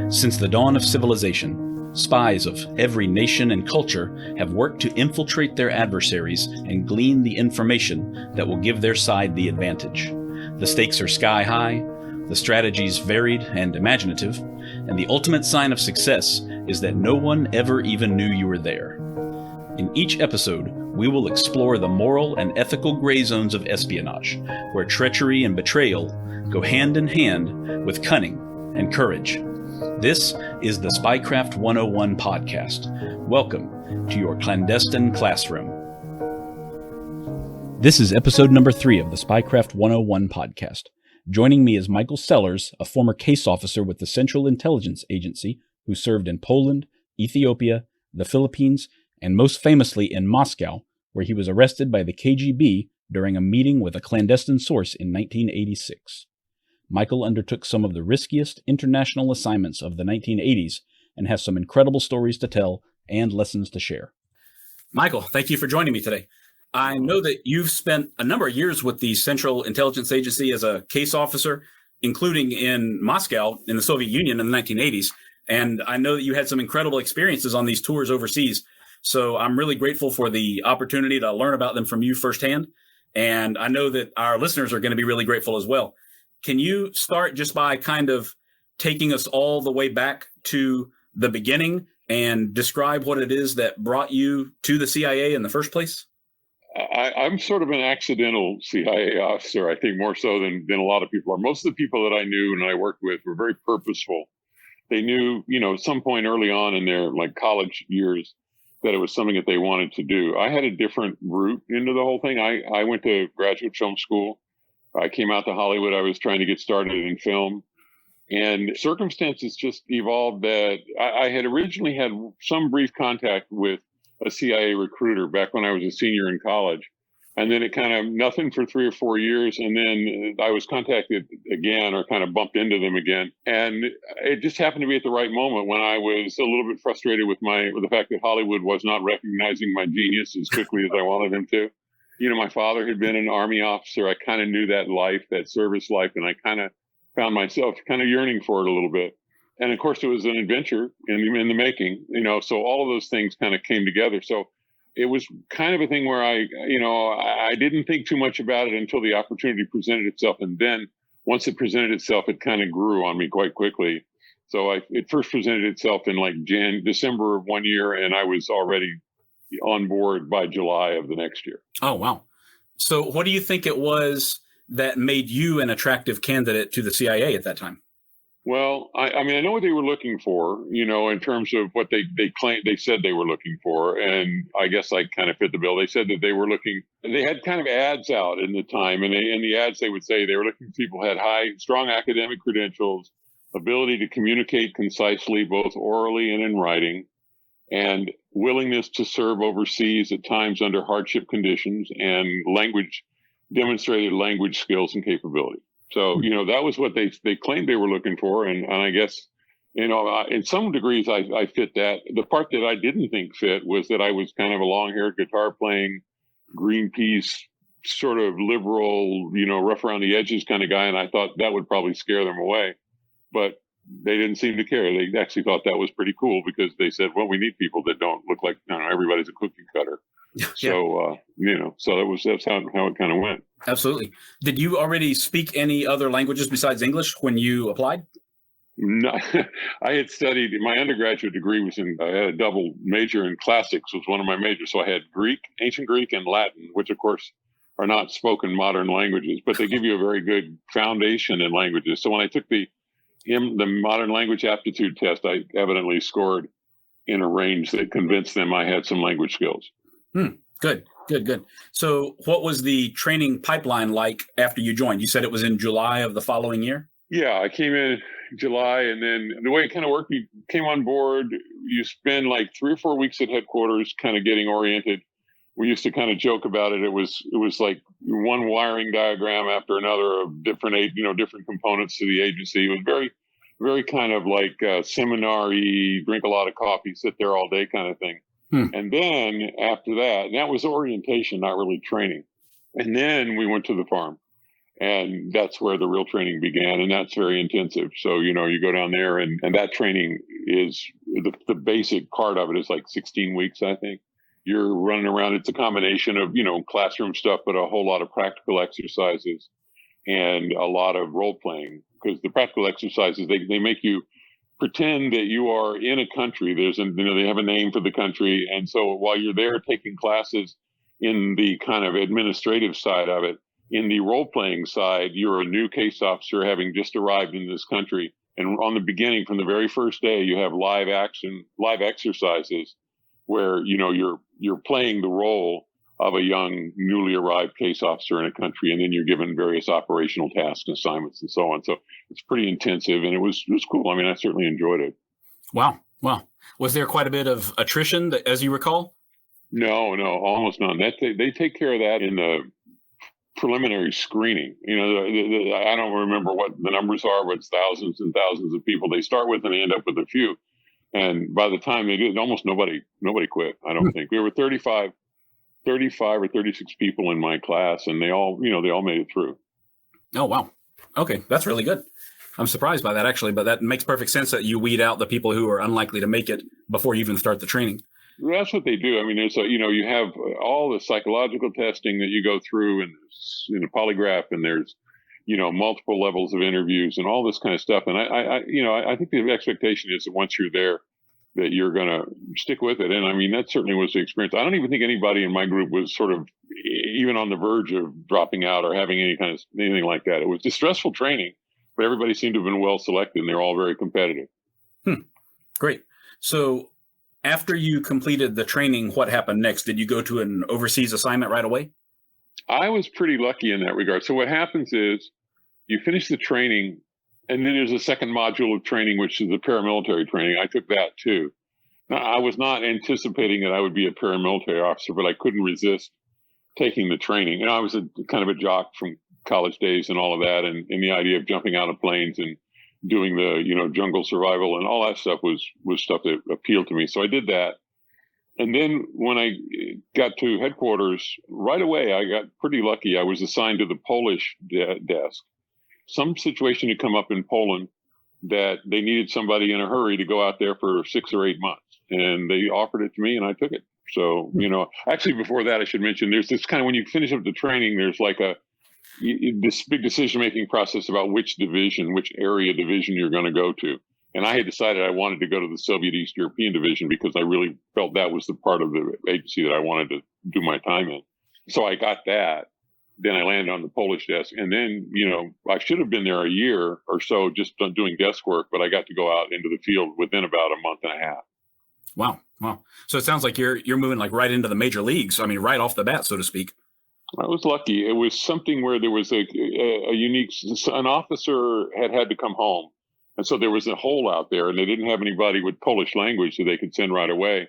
Since the dawn of civilization, spies of every nation and culture have worked to infiltrate their adversaries and glean the information that will give their side the advantage. The stakes are sky high, the strategies varied and imaginative, and the ultimate sign of success is that no one ever even knew you were there. In each episode, we will explore the moral and ethical gray zones of espionage, where treachery and betrayal go hand in hand with cunning and courage. This is the Spycraft 101 podcast. Welcome to your clandestine classroom. This is episode number 3 of the Spycraft 101 podcast. Joining me is Michael Sellers, a former case officer with the Central Intelligence Agency who served in Poland, Ethiopia, the Philippines, and most famously in Moscow, where he was arrested by the KGB during a meeting with a clandestine source in 1986. Michael undertook some of the riskiest international assignments of the 1980s and has some incredible stories to tell and lessons to share. Michael, thank you for joining me today. I know that you've spent a number of years with the Central Intelligence Agency as a case officer, including in Moscow in the Soviet Union in the 1980s. And I know that you had some incredible experiences on these tours overseas. So I'm really grateful for the opportunity to learn about them from you firsthand. And I know that our listeners are going to be really grateful as well. Can you start just by kind of taking us all the way back to the beginning and describe what it is that brought you to the CIA in the first place? I'm sort of an accidental CIA officer, I think more so than a lot of people are. Most of the people that I knew and I worked with were very purposeful. They knew, at some point early on in their college years that it was something that they wanted to do. I had a different route into the whole thing. I went to graduate film school. I came out to Hollywood. I was trying to get started in film. And circumstances just evolved that I had originally had some brief contact with a CIA recruiter back when I was a senior in college. And then it kind of nothing for 3 or 4 years. And then I was contacted again or kind of bumped into them again. And it just happened to be at the right moment when I was a little bit frustrated with the fact that Hollywood was not recognizing my genius as quickly as I wanted them to. My father had been an Army officer. I kind of knew that life, that service life, and I kind of found myself kind of yearning for it a little bit. And of course, it was an adventure in the making, so all of those things kind of came together. So it was kind of a thing where I didn't think too much about it until the opportunity presented itself. And then once it presented itself, it kind of grew on me quite quickly. So it first presented itself in December of one year, and I was already on board by July of the next year. Oh, wow. So what do you think it was that made you an attractive candidate to the CIA at that time? Well, I mean, I know what they were looking for, in terms of what they said they were looking for. And I guess I kind of fit the bill. They said that they had kind of ads out in the time. And in the ads, they would say they were looking for people who had strong academic credentials, ability to communicate concisely, both orally and in writing, and willingness to serve overseas at times under hardship conditions, and demonstrated language skills and capability. So, that was what they claimed they were looking for. And I guess, in some degrees, I fit that. The part that I didn't think fit was that I was kind of a long-haired guitar playing Greenpeace sort of liberal, rough around the edges kind of guy. And I thought that would probably scare them away. But they didn't seem to care. They actually thought that was pretty cool because they said, well, we need people that don't look like, everybody's a cookie cutter. Yeah. So, that's how it kind of went. Absolutely. Did you already speak any other languages besides English when you applied? No, I had studied, my undergraduate degree I had a double major in classics was one of my majors. So I had Greek, ancient Greek, and Latin, which of course are not spoken modern languages, but they give you a very good foundation in languages. So when I took the modern language aptitude test, I evidently scored in a range that convinced them I had some language skills. Good. So what was the training pipeline like after you joined? You said it was in July of the following year? Yeah, I came in July, and then the way it kind of worked, you came on board, you spend 3 or 4 weeks at headquarters kind of getting oriented. We used to kind of joke about it. It was like one wiring diagram after another of different components to the agency. It was very, very kind of like seminar-y, drink a lot of coffee, sit there all day kind of thing. And then after that, and that was orientation, not really training. And then we went to the farm. And that's where the real training began. And that's very intensive. So, you go down there and that training is the basic part of it is like 16 weeks, I think. You're running around. It's a combination of, classroom stuff, but a whole lot of practical exercises and a lot of role playing, because the practical exercises, they make you pretend that you are in a country. They have a name for the country. And so while you're there taking classes in the kind of administrative side of it, in the role-playing side, you're a new case officer having just arrived in this country. And on the beginning, from the very first day, you have live exercises where, you're playing the role of a young, newly arrived case officer in a country. And then you're given various operational tasks, assignments, and so on. So it's pretty intensive, and it was cool. I mean, I certainly enjoyed it. Wow. Was there quite a bit of attrition, as you recall? No, almost none. They take care of that in the preliminary screening. I don't remember what the numbers are, but it's thousands and thousands of people they start with, and they end up with a few. And by the time they did, almost nobody quit. I don't think. There were 35 or 36 people in my class, and they all made it through. Oh, wow. Okay. That's really good. I'm surprised by that, actually, but that makes perfect sense that you weed out the people who are unlikely to make it before you even start the training. That's what they do. I mean, there's you have all the psychological testing that you go through, and in a polygraph, and there's, multiple levels of interviews and all this kind of stuff. And I think the expectation is that once you're there, that you're going to stick with it. And I mean, that certainly was the experience. I don't even think anybody in my group was sort of even on the verge of dropping out or having anything like that. It was distressful training, but everybody seemed to have been well selected, and they're all very competitive. Great. So after you completed the training, what happened next? Did you go to an overseas assignment right away? I was pretty lucky in that regard. So what happens is you finish the training, and then there's a second module of training, which is the paramilitary training. I took that too. Now, I was not anticipating that I would be a paramilitary officer, but I couldn't resist taking the training. I was kind of a jock from college days and all of that, and the idea of jumping out of planes and doing the jungle survival and all that stuff was stuff that appealed to me. So I did that. And then when I got to headquarters, right away, I got pretty lucky. I was assigned to the Polish desk. Some situation had come up in Poland that they needed somebody in a hurry to go out there for 6 or 8 months. And they offered it to me, and I took it. So, actually before that, I should mention, there's this kind of, when you finish up the training, there's like this big decision-making process about which area division you're going to go to. And I had decided I wanted to go to the Soviet East European Division because I really felt that was the part of the agency that I wanted to do my time in. So I got that. Then I landed on the Polish desk. And then, I should have been there a year or so just doing desk work, but I got to go out into the field within about a month and a half. Wow. So it sounds like you're moving like right into the major leagues. I mean, right off the bat, so to speak. I was lucky. It was something where there was an officer had to come home. And so there was a hole out there, and they didn't have anybody with Polish language that they could send right away.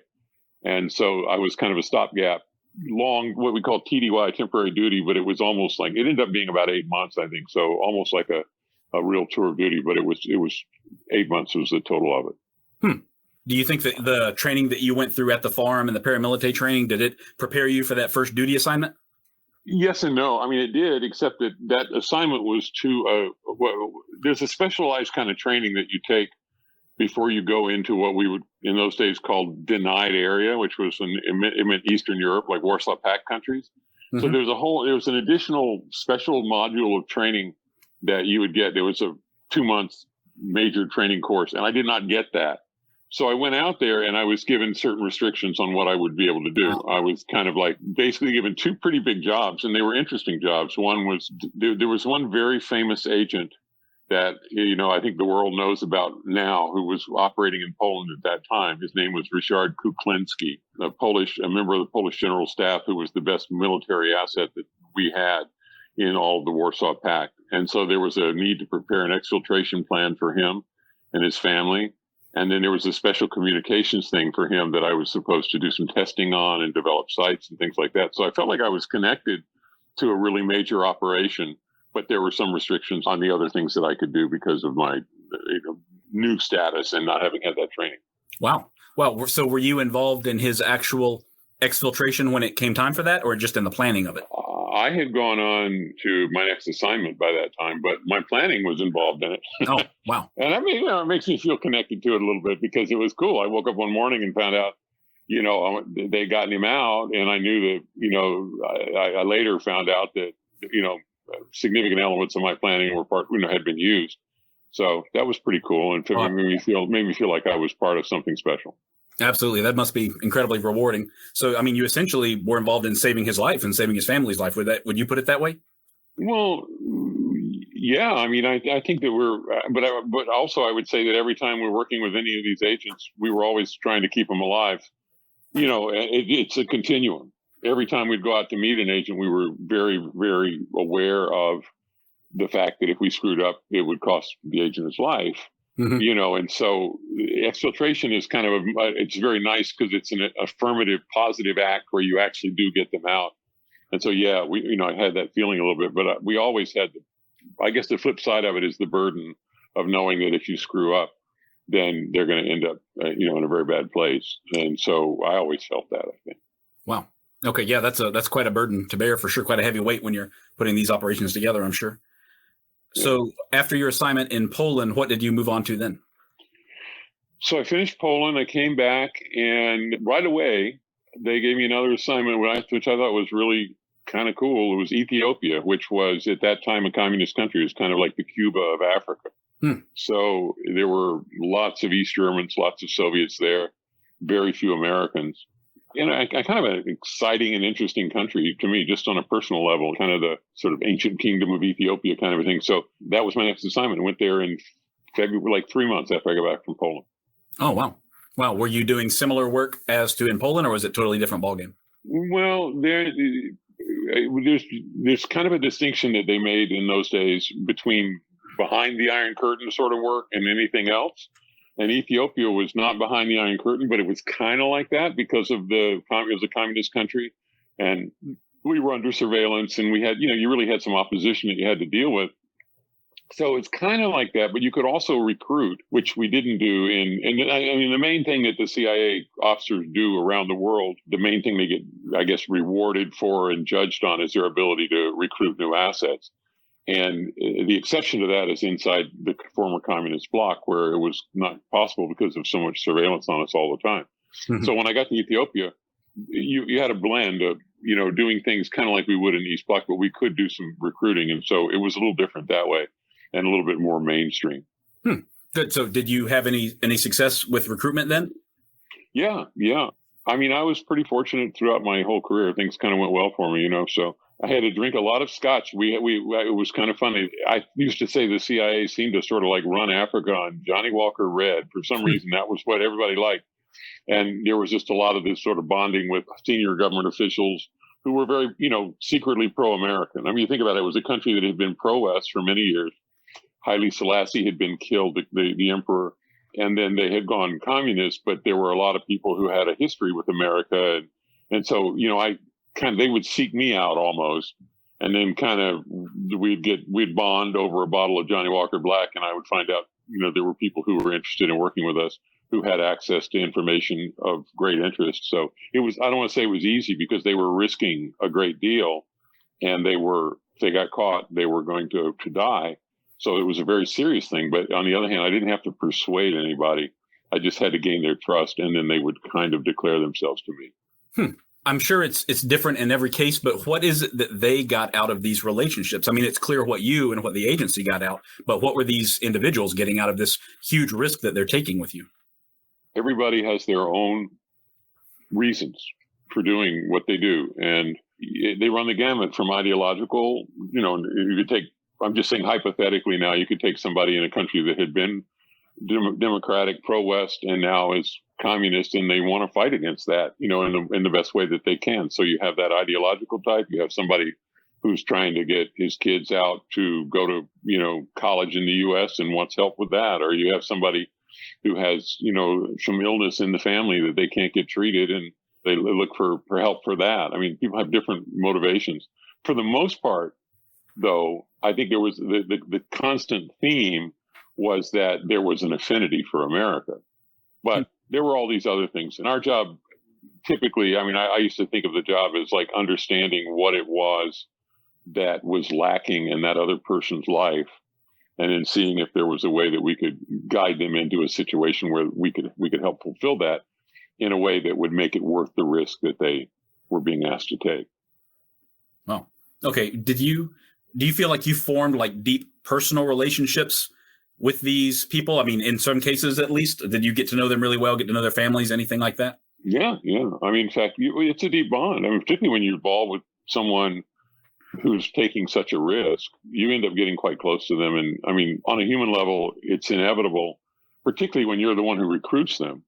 And so I was kind of a stopgap, long, what we call TDY, temporary duty, but it was almost like, it ended up being about 8 months, I think. So almost like a real tour of duty, but it was 8 months was the total of it. Do you think that the training that you went through at the farm and the paramilitary training, did it prepare you for that first duty assignment? Yes and no. I mean, it did, except that assignment was there's a specialized kind of training that you take before you go into what we would in those days call denied area, which was it meant Eastern Europe, like Warsaw Pact countries. Mm-hmm. So there was an additional special module of training that you would get. There was a 2-month major training course, and I did not get that. So I went out there and I was given certain restrictions on what I would be able to do. I was kind of like basically given 2 pretty big jobs, and they were interesting jobs. One was, there was one very famous agent that, I think the world knows about now, who was operating in Poland at that time. His name was Ryszard Kuklinski, a member of the Polish General Staff, who was the best military asset that we had in all of the Warsaw Pact. And so there was a need to prepare an exfiltration plan for him and his family. And then there was a special communications thing for him that I was supposed to do some testing on and develop sites and things like that. So I felt like I was connected to a really major operation, but there were some restrictions on the other things that I could do because of my new status and not having had that training. Wow. Well, so were you involved in his actual exfiltration when it came time for that, or just in the planning of it? I had gone on to my next assignment by that time, but my planning was involved in it. Oh, wow. And I mean, it makes me feel connected to it a little bit because it was cool. I woke up one morning and found out, they'd gotten him out, and I knew that, I later found out that, significant elements of my planning had been used. So that was pretty cool, and made me feel like I was part of something special. Absolutely. That must be incredibly rewarding. So, I mean, you essentially were involved in saving his life and saving his family's life. Would you put it that way? Well, yeah. I mean, I think that but also I would say that every time we're working with any of these agents, we were always trying to keep them alive. It's a continuum. Every time we'd go out to meet an agent, we were very, very aware of the fact that if we screwed up, it would cost the agent his life. Mm-hmm. And so exfiltration is it's very nice because it's an affirmative, positive act where you actually do get them out. And so, yeah, I had that feeling a little bit, but we always had, I guess the flip side of it is the burden of knowing that if you screw up, then they're going to end up, in a very bad place. And so I always felt that, I think. Wow. Okay. Yeah, that's quite a burden to bear for sure. Quite a heavy weight when you're putting these operations together, I'm sure. So after your assignment in Poland, what did you move on to then? So I finished Poland. I came back, and right away they gave me another assignment, which I thought was really kind of cool. It was Ethiopia, which was at that time a communist country. It was kind of like the Cuba of Africa. So there were lots of East Germans, lots of Soviets there, very few Americans. I kind of an exciting and interesting country to me, just on a personal level, kind of the sort of ancient kingdom of Ethiopia kind of a thing. So that was my next assignment. I went there in February, like 3 months after I got back from Poland. Oh, wow. Wow. Were you doing similar work as to in Poland, or was it totally different ballgame? Well, there's kind of a distinction that they made in those days between behind the Iron Curtain sort of work and anything else. And Ethiopia was not behind the Iron Curtain, but it was kind of like that because of it was a communist country, and we were under surveillance, and we had, you really had some opposition that you had to deal with. So it's kind of like that, but you could also recruit, which we didn't do the main thing that the CIA officers do around the world, the main thing they get, I guess, rewarded for and judged on is their ability to recruit new assets. And the exception to that is inside the former communist bloc, where it was not possible because of so much surveillance on us all the time. Mm-hmm. So when I got to Ethiopia, you had a blend of, doing things kind of like we would in the East Bloc, but we could do some recruiting. And so it was a little different that way and a little bit more mainstream. Good. So did you have any success with recruitment then? Yeah. I mean, I was pretty fortunate throughout my whole career. Things kind of went well for me, so I had to drink a lot of scotch. It was kind of funny. I used to say the CIA seemed to sort of like run Africa on Johnny Walker Red. For some reason, that was what everybody liked. And there was just a lot of this sort of bonding with senior government officials who were very, secretly pro-American. I mean, you think about it, it was a country that had been pro-West for many years. Haile Selassie had been killed, the emperor, and then they had gone communist, but there were a lot of people who had a history with America. And so, they would seek me out almost, and then we'd bond over a bottle of Johnny Walker Black, and I would find out, there were people who were interested in working with us who had access to information of great interest. So I don't want to say it was easy because they were risking a great deal, and if they got caught, they were going to die. So it was a very serious thing. But on the other hand, I didn't have to persuade anybody. I just had to gain their trust, and then they would kind of declare themselves to me. I'm sure it's different in every case, but what is it that they got out of these relationships? I mean, it's clear what you and what the agency got out, but what were these individuals getting out of this huge risk that they're taking with you? Everybody has their own reasons for doing what they do, and they run the gamut from ideological, you could take, I'm just saying hypothetically now, you could take somebody in a country that had been democratic, pro-West, and now is communist, and they want to fight against that, in the best way that they can. So you have that ideological type. You have somebody who's trying to get his kids out to go to, college in the U.S. and wants help with that. Or you have somebody who has, some illness in the family that they can't get treated, and they look for help for that. I mean, people have different motivations. For the most part, though, I think there was the constant theme was that there was an affinity for America. But there were all these other things. And our job, typically, I mean, I used to think of the job as like understanding what it was that was lacking in that other person's life, and then seeing if there was a way that we could guide them into a situation where we could help fulfill that in a way that would make it worth the risk that they were being asked to take. Well, okay. Do you feel like you formed like deep personal relationships with these people? I mean, in some cases, at least, did you get to know them really well, get to know their families, anything like that? Yeah. I mean, in fact, it's a deep bond. I mean, particularly when you're involved with someone who's taking such a risk, you end up getting quite close to them. And I mean, on a human level, it's inevitable, particularly when you're the one who recruits them,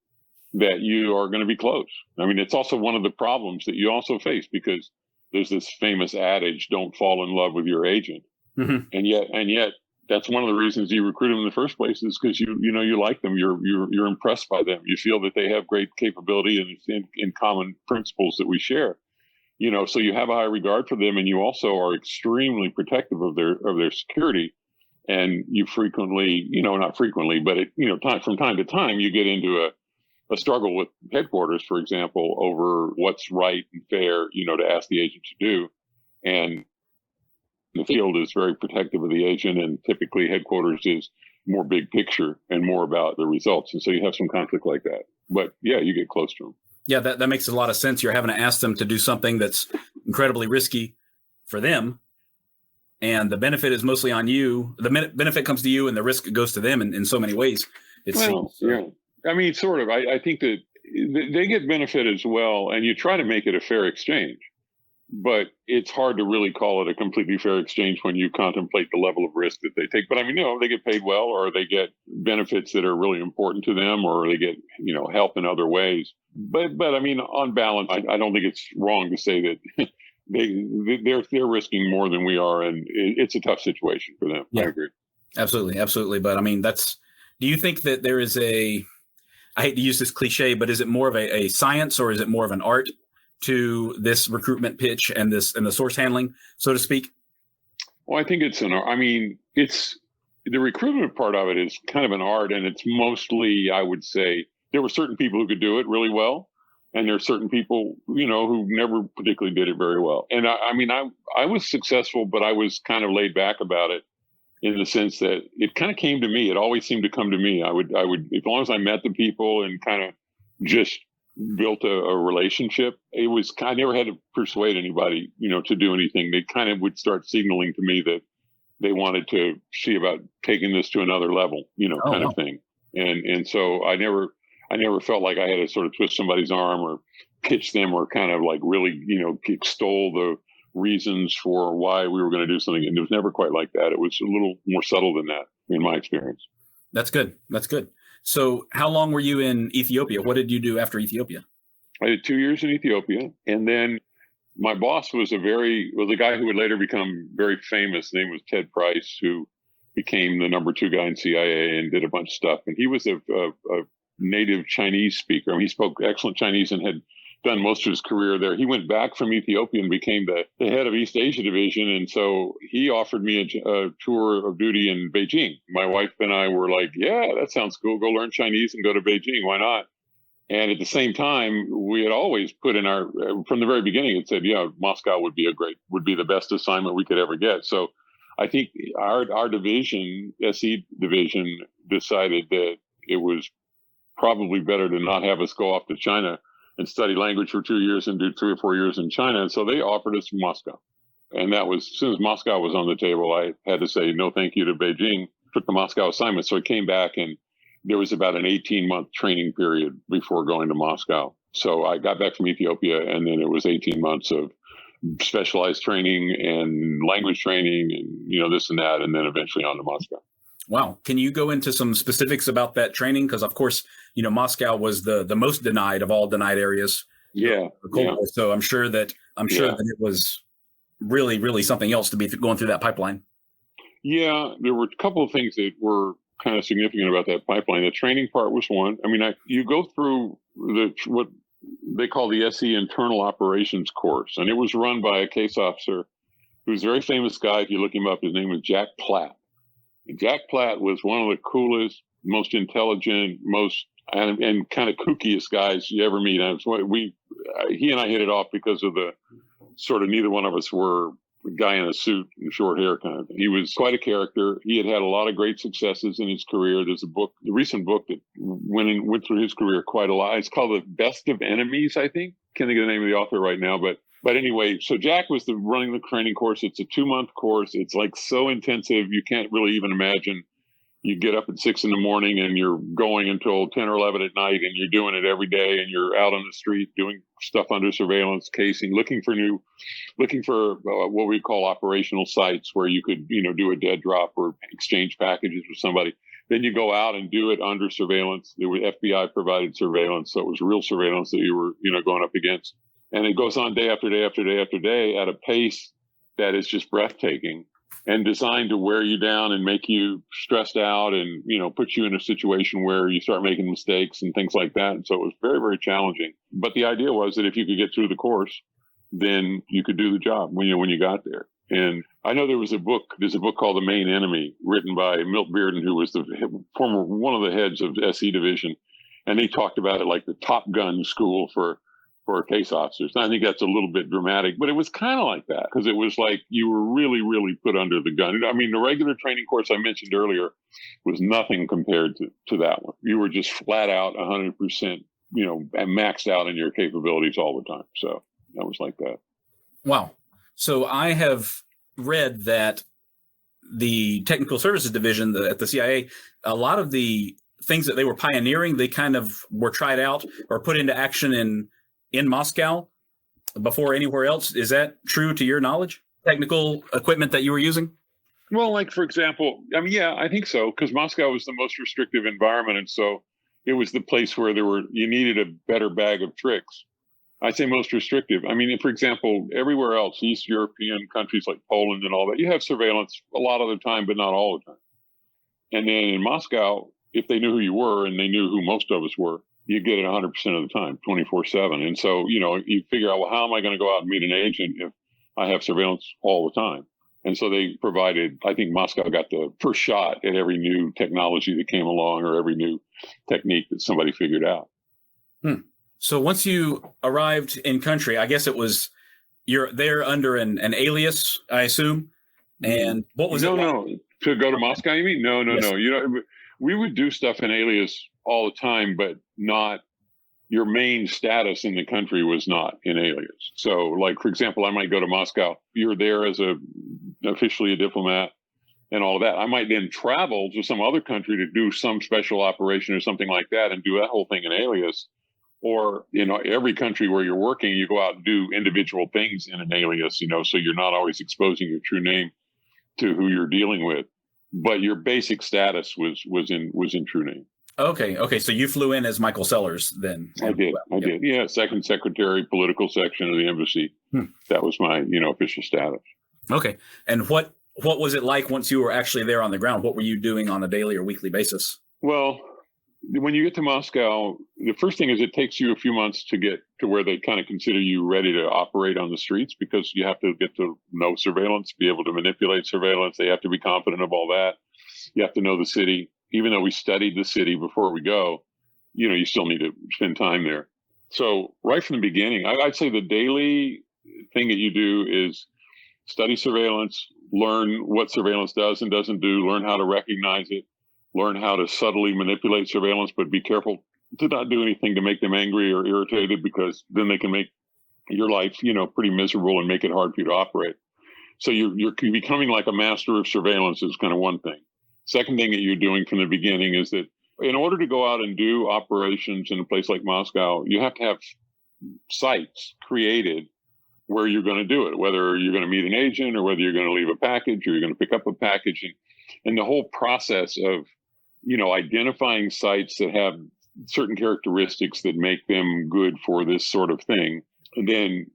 that you are going to be close. I mean, it's also one of the problems that you also face, because there's this famous adage, don't fall in love with your agent. Mm-hmm. And yet that's one of the reasons you recruit them in the first place, is because you like them, you're impressed by them, you feel that they have great capability and in common principles that we share. So you have a high regard for them, and you also are extremely protective of their security. And you frequently, not frequently, but from time to time, you get into a struggle with headquarters, for example, over what's right and fair, to ask the agent to do. And the field is very protective of the agent, and typically headquarters is more big picture and more about the results. And so you have some conflict like that. But yeah, you get close to them. Yeah, that makes a lot of sense. You're having to ask them to do something that's incredibly risky for them, and the benefit is mostly on you. The benefit comes to you, and the risk goes to them in so many ways. It seems. Yeah. I mean, sort of. I think that they get benefit as well, and you try to make it a fair exchange. But it's hard to really call it a completely fair exchange when you contemplate the level of risk that they take. But I mean, they get paid well, or they get benefits that are really important to them, or they get, help in other ways. But I mean, on balance, I don't think it's wrong to say that they're risking more than we are, and it's a tough situation for them. Yeah. I agree. Absolutely. But I mean, do you think that there is I hate to use this cliche, but is it more of a science, or is it more of an art to this recruitment pitch and the source handling, so to speak? Well, I think it's an art. I mean, it's the recruitment part of it is kind of an art, and it's mostly, I would say, there were certain people who could do it really well, and there are certain people, who never particularly did it very well. And I was successful, but I was kind of laid back about it, in the sense that it kind of came to me. It always seemed to come to me. I would, as long as I met the people and kind of just built a relationship, I never had to persuade anybody, to do anything. They kind of would start signaling to me that they wanted to see about taking this to another level, kind of thing. And so I never felt like I had to sort of twist somebody's arm or pitch them, or kind of like really, extol the reasons for why we were going to do something. And it was never quite like that. It was a little more subtle than that, in my experience. That's good. So how long were you in Ethiopia? What did you do after Ethiopia? I did 2 years in Ethiopia. And then my boss was a guy who would later become very famous. His name was Ted Price, who became the number 2 guy in CIA and did a bunch of stuff. And he was a native Chinese speaker. I mean, he spoke excellent Chinese and had done most of his career there. He went back from Ethiopia and became the head of East Asia Division. And so he offered me a tour of duty in Beijing. My wife and I were like, yeah, that sounds cool. Go learn Chinese and go to Beijing. Why not? And at the same time, we had always put in from the very beginning, it said, Moscow would be the best assignment we could ever get. So I think our division, SE division, decided that it was probably better to not have us go off to China and study language for 2 years and do 3 or 4 years in China. And so they offered us Moscow. And that was, as soon as Moscow was on the table, I had to say no thank you to Beijing, took the Moscow assignment. So I came back, and there was about an 18-month training period before going to Moscow. So I got back from Ethiopia, and then it was 18 months of specialized training and language training and, this and that, and then eventually on to Moscow. Wow. Can you go into some specifics about that training? Because, of course, Moscow was the most denied of all denied areas. Yeah. So I'm sure that it was really, really something else to be going through that pipeline. Yeah. There were a couple of things that were kind of significant about that pipeline. The training part was one. I mean, you go through what they call the SE internal operations course, and it was run by a case officer who's a very famous guy. If you look him up, his name was Jack Platt. Jack Platt was one of the coolest, most intelligent, and kind of kookiest guys you ever meet. He and I hit it off because of the sort of, neither one of us were a guy in a suit and short hair kind of thing. He was quite a character. He had a lot of great successes in his career. There's a recent book that went through his career quite a lot. It's called The Best of Enemies, I think. Can't think of the name of the author right now, but anyway, so Jack was running the training course. It's a 2-month course. It's like so intensive, you can't really even imagine. You get up at 6 a.m. and you're going until 10 or 11 at night, and you're doing it every day, and you're out on the street doing stuff under surveillance, casing, looking for what we call operational sites where you could, do a dead drop or exchange packages with somebody. Then you go out and do it under surveillance. There was FBI provided surveillance, so it was real surveillance that you were, going up against. And it goes on day after day after day after day at a pace that is just breathtaking, and designed to wear you down and make you stressed out and, put you in a situation where you start making mistakes and things like that. And so it was very, very challenging. But the idea was that if you could get through the course, then you could do the job when you got there. And I know there's a book called The Main Enemy, written by Milt Bearden, who was one of the heads of SE Division. And they talked about it like the Top Gun school for case officers. And I think that's a little bit dramatic, but it was kind of like that, because it was like you were really, really put under the gun. I mean, the regular training course I mentioned earlier was nothing compared to that one. You were just flat out 100%, and maxed out in your capabilities all the time. So that was like that. Wow. So I have read that the Technical Services Division at the CIA, a lot of the things that they were pioneering, they kind of were tried out or put into action in Moscow before anywhere else. Is that true to your knowledge? Technical equipment that you were using? Well, like, for example, yeah, I think so, because Moscow was the most restrictive environment. And so it was the place where you needed a better bag of tricks. I say most restrictive. I mean, for example, everywhere else, East European countries like Poland and all that, you have surveillance a lot of the time, but not all the time. And then in Moscow, if they knew who you were, and they knew who most of us were, you get it 100% of the time, 24/7. And so, you figure out, well, how am I going to go out and meet an agent if I have surveillance all the time? And so they provided, I think Moscow got the first shot at every new technology that came along, or every new technique that somebody figured out. So once you arrived in country, I guess you're there under an alias, I assume. And what was it? No. To go to Moscow, you mean? No. Yes. We would do stuff in alias all the time, but not, your main status in the country was not in alias. So, like, for example, I might go to Moscow. You're there as officially a diplomat and all of that. I might then travel to some other country to do some special operation or something like that, and do that whole thing in alias. Or, every country where you're working, you go out and do individual things in an alias, so you're not always exposing your true name to who you're dealing with. But your basic status was in true name. Okay. So you flew in as Michael Sellers then? I did. Yeah, second secretary, political section of the embassy. That was my, official status. Okay. And what was it like once you were actually there on the ground? What were you doing on a daily or weekly basis? Well, when you get to Moscow, the first thing is it takes you a few months to get to where they kind of consider you ready to operate on the streets, because you have to get to know surveillance, be able to manipulate surveillance. They have to be confident of all that. You have to know the city. Even though we studied the city before we go, you still need to spend time there. So right from the beginning, I'd say the daily thing that you do is study surveillance, learn what surveillance does and doesn't do, learn how to recognize it, learn how to subtly manipulate surveillance, but be careful to not do anything to make them angry or irritated, because then they can make your life, pretty miserable and make it hard for you to operate. So you're becoming like a master of surveillance is kind of one thing. Second thing that you're doing from the beginning is that in order to go out and do operations in a place like Moscow, you have to have sites created where you're going to do it, whether you're going to meet an agent or whether you're going to leave a package or you're going to pick up a package. And the whole process of, identifying sites that have certain characteristics that make them good for this sort of thing, and then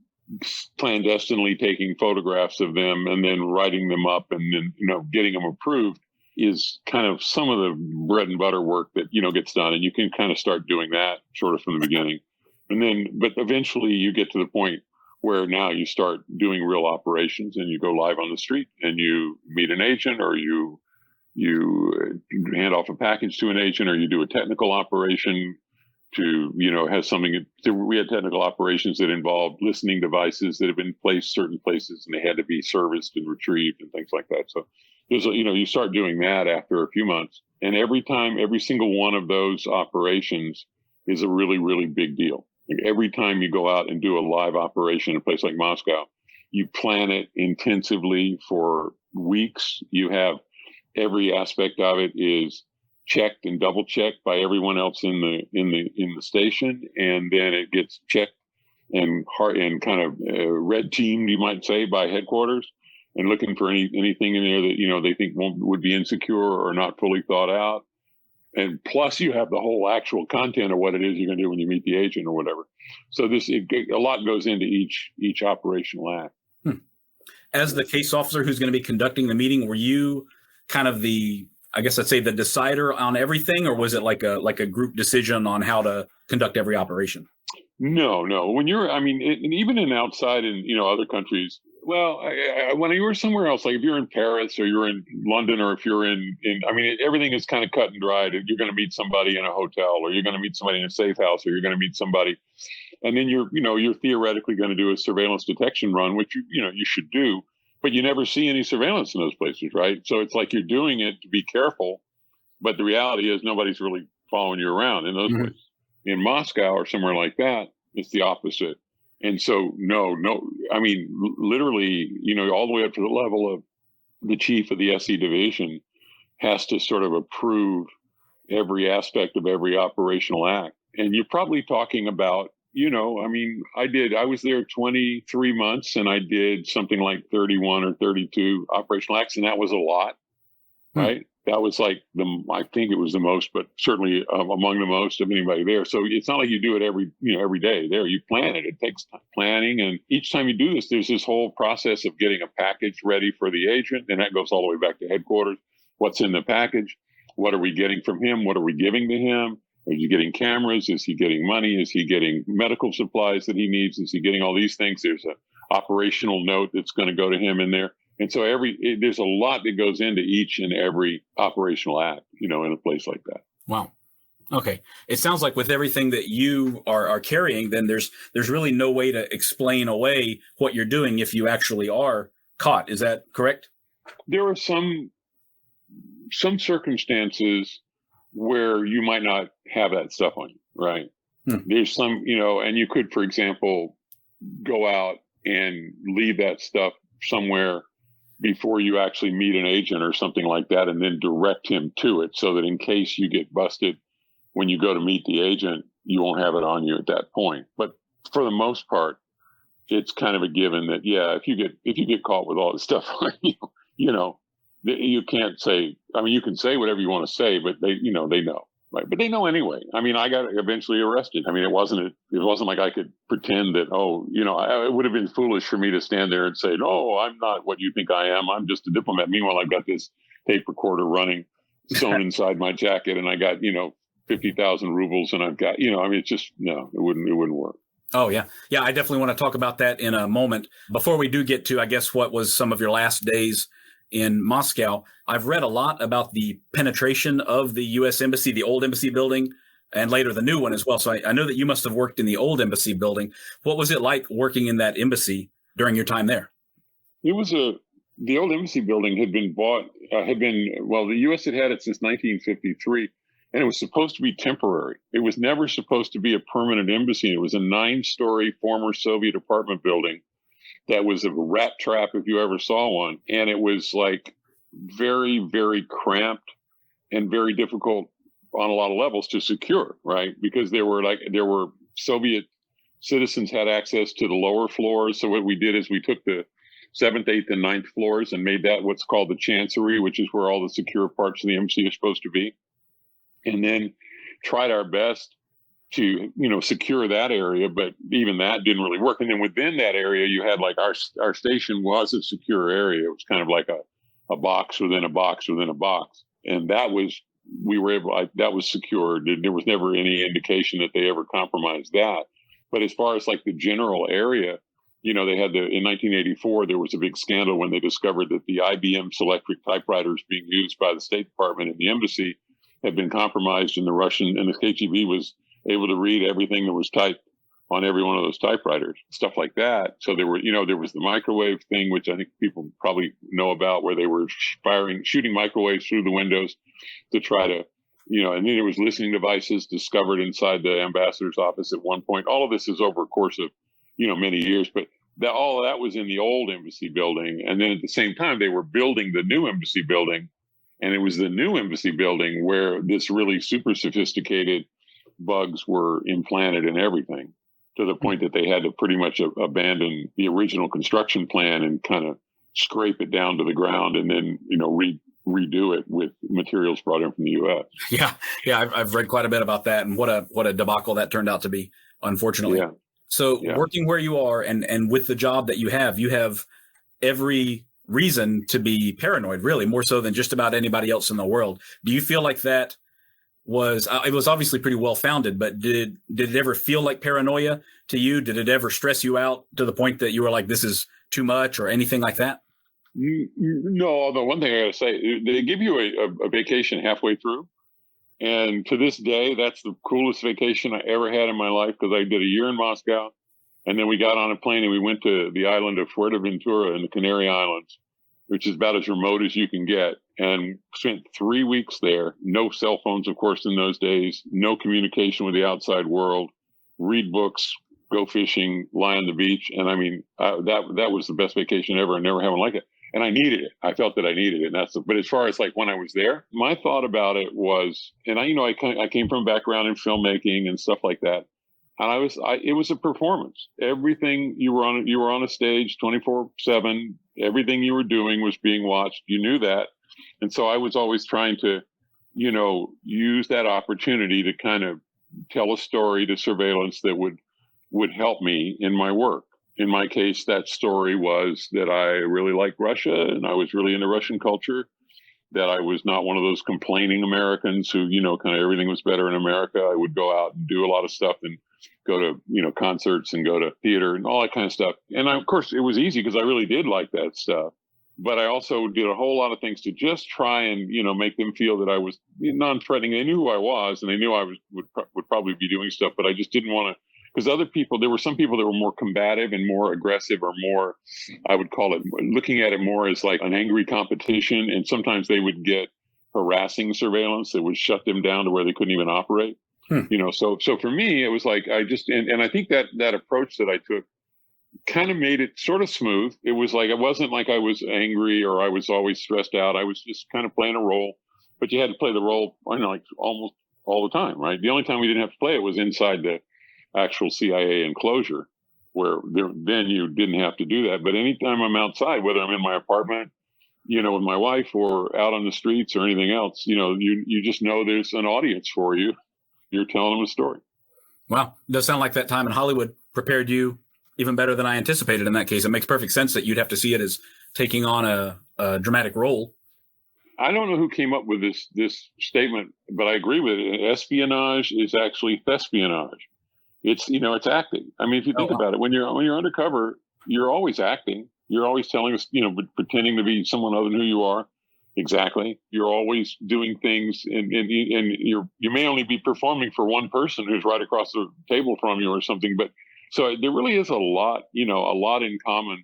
clandestinely taking photographs of them and then writing them up and then, getting them approved is kind of some of the bread and butter work that, gets done. And you can kind of start doing that sort of from the beginning. And then, but eventually you get to the point where now you start doing real operations and you go live on the street and you meet an agent, or you hand off a package to an agent, or you do a technical operation to, have something. We had technical operations that involved listening devices that have been placed certain places, and they had to be serviced and retrieved and things like that. So there's, you start doing that after a few months, and every single one of those operations is a really, really big deal. Like every time you go out and do a live operation in a place like Moscow, you plan it intensively for weeks. You have every aspect of it is checked and double checked by everyone else in the station, and then it gets checked and kind of red teamed, you might say, by headquarters, and looking for anything in there that they think would be insecure or not fully thought out. And plus, you have the whole actual content of what it is you're going to do when you meet the agent or whatever. So a lot goes into each operational act. As the case officer who's going to be conducting the meeting, were you kind of the decider on everything, or was it like a group decision on how to conduct every operation? No. When you're, and even in outside in other countries. Well, when you were somewhere else, like if you're in Paris or you're in London, or if you're in everything is kind of cut and dried. You're going to meet somebody in a hotel, or you're going to meet somebody in a safe house, or you're going to meet somebody, and then you're theoretically going to do a surveillance detection run, which you should do, but you never see any surveillance in those places, right? So it's like you're doing it to be careful, but the reality is nobody's really following you around in those places. In Moscow or somewhere like that, it's the opposite. And so, literally, all the way up to the level of the chief of the SE division has to sort of approve every aspect of every operational act. And you're probably talking about, I was there 23 months, and I did something like 31 or 32 operational acts, and that was a lot, right? That was like I think it was the most, but certainly among the most of anybody there. So it's not like you do it every day there. You plan it. It takes time planning. And each time you do this, there's this whole process of getting a package ready for the agent. And that goes all the way back to headquarters. What's in the package? What are we getting from him? What are we giving to him? Is he getting cameras? Is he getting money? Is he getting medical supplies that he needs? Is he getting all these things? There's an operational note that's going to go to him in there. And so there's a lot that goes into each and every operational act, in a place like that. Wow. Okay. It sounds like with everything that you are carrying, then there's really no way to explain away what you're doing if you actually are caught. Is that correct? There are some circumstances where you might not have that stuff on you, right? There's some, and you could, for example, go out and leave that stuff somewhere before you actually meet an agent or something like that, and then direct him to it, so that in case you get busted when you go to meet the agent, you won't have it on you at that point. But for the most part, it's kind of a given that, if you get caught with all this stuff on you, you can't say, you can say whatever you want to say, but they know. Right. But they know anyway. I got eventually arrested. It wasn't like I could pretend that, it would have been foolish for me to stand there and say, no, I'm not what you think I am. I'm just a diplomat. Meanwhile, I've got this tape recorder running, sewn inside my jacket, and I got, 50,000 rubles, and I've got, it's just, no, it wouldn't work. Oh, yeah. Yeah, I definitely want to talk about that in a moment. Before we do get to, I guess, what was some of your last days in Moscow, I've read a lot about the penetration of the U.S. Embassy, the old embassy building, and later the new one as well. So I know that you must have worked in the old embassy building. What was it like working in that embassy during your time there? The old embassy building had been the U.S. had it since 1953, and it was supposed to be temporary. It was never supposed to be a permanent embassy. It was a 9-story former Soviet apartment building that was a rat trap if you ever saw one. And it was like very, very cramped and very difficult on a lot of levels to secure, right? Because there were Soviet citizens had access to the lower floors. So what we did is we took the 7th, 8th, and 9th floors and made that what's called the chancery, which is where all the secure parts of the embassy are supposed to be. And then tried our best to, secure that area, but even that didn't really work. And then within that area, you had like our station was a secure area. It was kind of like a box within a box within a box. And that was secured. There was never any indication that they ever compromised that. But as far as like the general area, they had in 1984, there was a big scandal when they discovered that the IBM Selectric typewriters being used by the State Department and the embassy had been compromised, and the KGB was able to read everything that was typed on every one of those typewriters, stuff like that. So there was the microwave thing, which I think people probably know about, where they were shooting microwaves through the windows to try to, and then there was listening devices discovered inside the ambassador's office at one point. All of this is over a course of, many years, but all of that was in the old embassy building. And then at the same time, they were building the new embassy building. And it was the new embassy building where this really super sophisticated bugs were implanted in everything, to the point that they had to pretty much abandon the original construction plan and kind of scrape it down to the ground and then, redo it with materials brought in from the U.S. Yeah. I've read quite a bit about that, and what a debacle that turned out to be, unfortunately. Yeah. So working where you are and with the job that you have every reason to be paranoid, really, more so than just about anybody else in the world. Do you feel like that was, it was obviously pretty well founded, but did it ever feel like paranoia to you? Did it ever stress you out to the point that you were like, this is too much, or anything like that? No, although one thing I got to say, they give you a vacation halfway through. And to this day, that's the coolest vacation I ever had in my life, because I did a year in Moscow. And then we got on a plane and we went to the island of Fuerteventura in the Canary Islands, which is about as remote as you can get, and spent 3 weeks there. No cell phones, of course, in those days, no communication with the outside world, read books, go fishing, lie on the beach. And I mean, that was the best vacation ever, and never had one like it. And I needed it. I felt that I needed it. But as far as like when I was there, my thought about it was, and I came from a background in filmmaking and stuff like that. And it was a performance. Everything you were on a stage 24/7. Everything you were doing was being watched. You knew that. And so I was always trying to, use that opportunity to kind of tell a story to surveillance that would help me in my work. In my case, that story was that I really liked Russia and I was really into Russian culture, that I was not one of those complaining Americans who, kind of everything was better in America. I would go out and do a lot of stuff and go to, concerts and go to theater and all that kind of stuff. And of course, it was easy because I really did like that stuff. But I also did a whole lot of things to just try and, make them feel that I was non-threatening. They knew who I was, and they knew I would probably be doing stuff, but I just didn't want to. Because there were some people that were more combative and more aggressive, or more, I would call it, looking at it more as like an angry competition. And sometimes they would get harassing surveillance that would shut them down to where they couldn't even operate. So for me, it was like, and I think that approach that I took kind of made it sort of smooth. It was like, it wasn't like I was angry or I was always stressed out. I was just kind of playing a role, but you had to play the role, like almost all the time, right? The only time we didn't have to play it was inside the actual CIA enclosure, where then you didn't have to do that. But anytime I'm outside, whether I'm in my apartment, with my wife, or out on the streets or anything else, you just know there's an audience for you. You're telling them a story. Wow. It does sound like that time in Hollywood prepared you even better than I anticipated in that case. It makes perfect sense that you'd have to see it as taking on a dramatic role. I don't know who came up with this statement, but I agree with it. Espionage is actually thespionage. It's acting. I mean, if you think about it, when you're undercover, you're always acting. You're always telling us, pretending to be someone other than who you are. Exactly. You're always doing things, and you may only be performing for one person who's right across the table from you or something. But so there really is a lot in common.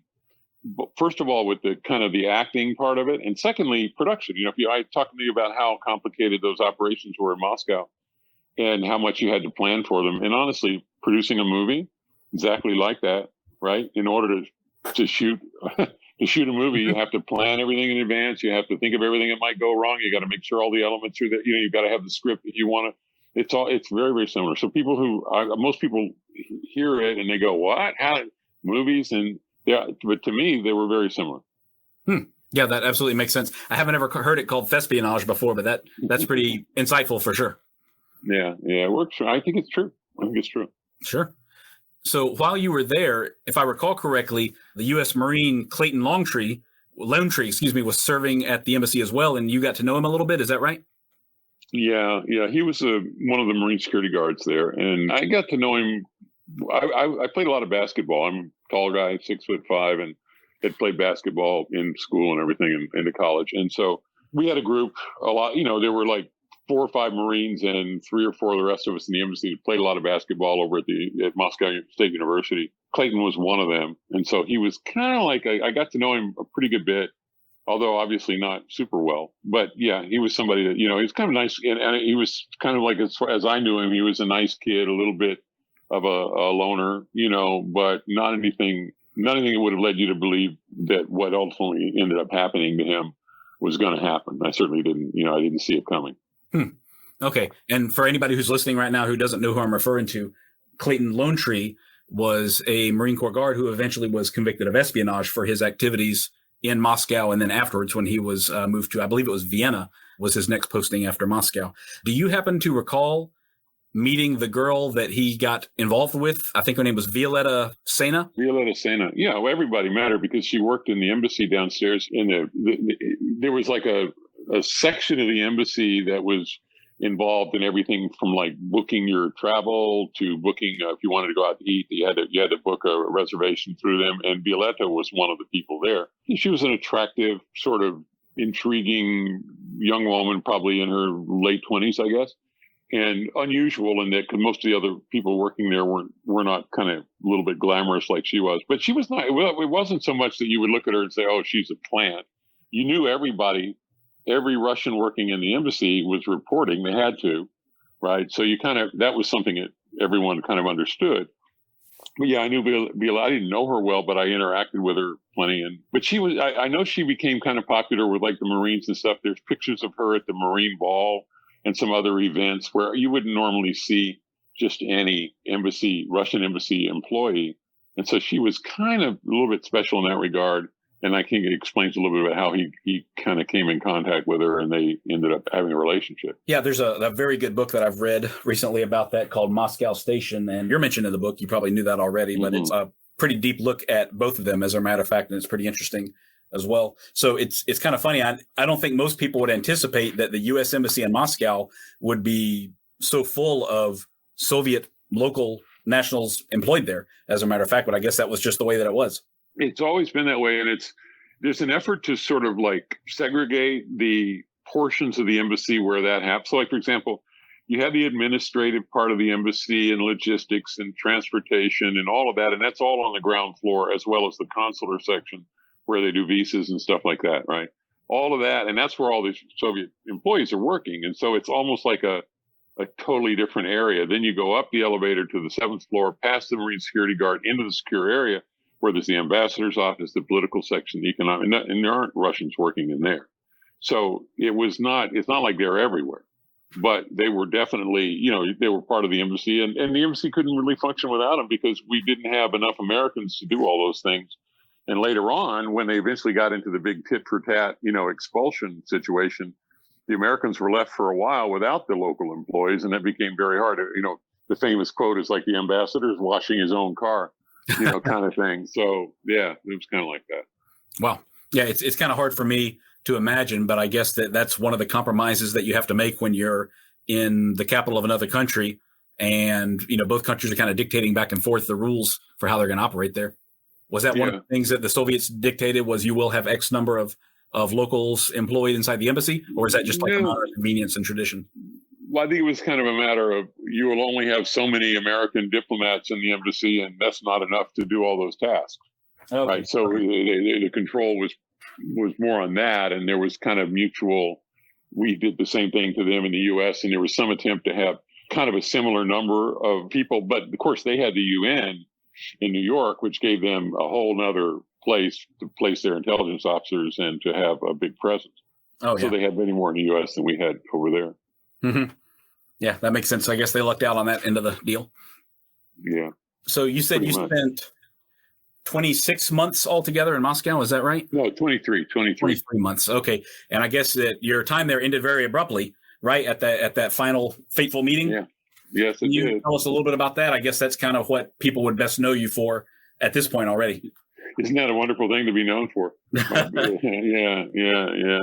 First of all, with the kind of the acting part of it, and secondly, production. I talked to you about how complicated those operations were in Moscow, and how much you had to plan for them. And honestly, producing a movie, exactly like that, right? In order to shoot a movie, you have to plan everything in advance. You have to think of everything that might go wrong. You got to make sure all the elements are there. You've got to have the script that you want to. It's very, very similar. So most people hear it and they go, "What? How movies?" And but to me, they were very similar. Yeah, that absolutely makes sense. I haven't ever heard it called thespionage before, but that's pretty insightful for sure. Yeah, it works. I think it's true. Sure. So while you were there, if I recall correctly, the U.S. Marine Clayton Longtree, was serving at the embassy as well, and you got to know him a little bit. Is that right? Yeah. He was one of the Marine security guards there, and I got to know him. I played a lot of basketball. I'm a tall guy, 6'5", and had played basketball in school and everything, and into college. And so we had a group a lot. There were like 4 or 5 Marines and 3 or 4 of the rest of us in the embassy played a lot of basketball over at Moscow State University. Clayton was one of them. And so he was kind of like, I got to know him a pretty good bit, although obviously not super well. But yeah, he was somebody that, he was kind of nice. And he was kind of like, as I knew him, he was a nice kid, a little bit of a loner, but not anything that would have led you to believe that what ultimately ended up happening to him was going to happen. I certainly didn't, I didn't see it coming. Okay. And for anybody who's listening right now who doesn't know who I'm referring to, Clayton Longtree was a Marine Corps guard who eventually was convicted of espionage for his activities in Moscow. And then afterwards, when he was moved to, I believe it was Vienna, was his next posting after Moscow. Do you happen to recall meeting the girl that he got involved with? I think her name was Violetta Cecena. Violetta Cecena. Yeah, well, everybody met her because she worked in the embassy downstairs. There was like a section of the embassy that was involved in everything from like booking your travel to booking if you wanted to go out to eat, you had to book a reservation through them. And Violetta was one of the people there. She was an attractive, sort of intriguing young woman, probably in her late 20s, I guess. And unusual in that because most of the other people working there were not kind of a little bit glamorous like she was. But she was not. It wasn't so much that you would look at her and say, "Oh, she's a plant." You knew everybody. Every Russian working in the embassy was reporting. They had to, right? So that was something that everyone kind of understood. But yeah, I knew Violetta. I didn't know her well, but I interacted with her plenty. But she was. I know she became kind of popular with like the Marines and stuff. There's pictures of her at the Marine Ball and some other events where you wouldn't normally see just any Russian embassy employee. And so she was kind of a little bit special in that regard. And I think it explains a little bit about how he kind of came in contact with her and they ended up having a relationship. Yeah, there's a very good book that I've read recently about that called Moscow Station. And you're mentioned in the book. You probably knew that already, but it's a pretty deep look at both of them, as a matter of fact. And it's pretty interesting as well. So it's kind of funny. I don't think most people would anticipate that the U.S. Embassy in Moscow would be so full of Soviet local nationals employed there, as a matter of fact. But I guess that was just the way that it was. It's always been that way. And there's an effort to sort of like segregate the portions of the embassy where that happens. So like, for example, you have the administrative part of the embassy and logistics and transportation and all of that. And that's all on the ground floor, as well as the consular section where they do visas and stuff like that, right? All of that. And that's where all these Soviet employees are working. And so it's almost like a totally different area. Then you go up the elevator to the 7th floor, past the Marine security guard, into the secure area where there's the ambassador's office, the political section, the economic, and there aren't Russians working in there. So it's not like they're everywhere, but they were definitely, they were part of the embassy, and the embassy couldn't really function without them because we didn't have enough Americans to do all those things. And later on, when they eventually got into the big tit for tat, expulsion situation, the Americans were left for a while without the local employees, and that became very hard. The famous quote is like the ambassador's washing his own car, kind of thing. So yeah, it was kind of like that. Wow. Yeah, it's kind of hard for me to imagine, but I guess that's one of the compromises that you have to make when you're in the capital of another country, and both countries are kind of dictating back and forth the rules for how they're going to operate there. Was that one of the things that the Soviets dictated, was you will have X number of locals employed inside the embassy, or is that just like a matter of convenience and tradition? Well, I think it was kind of a matter of you will only have so many American diplomats in the embassy, and that's not enough to do all those tasks. Okay. Right. So the control was more on that, and there was kind of mutual. We did the same thing to them in the U.S., and there was some attempt to have kind of a similar number of people, but of course they had the UN in New York, which gave them a whole nother place to place their intelligence officers and to have a big presence. Oh, yeah. So they had many more in the U.S. than we had over there. Mm-hmm. Yeah, that makes sense. I guess they lucked out on that end of the deal. Yeah. So you said you spent 26 months altogether in Moscow. Is that right? No, 23 months. Okay. And I guess that your time there ended very abruptly, right? At that final fateful meeting. Yeah. Yes, it did. Can you tell us a little bit about that? I guess that's kind of what people would best know you for at this point already. Isn't that a wonderful thing to be known for? Yeah.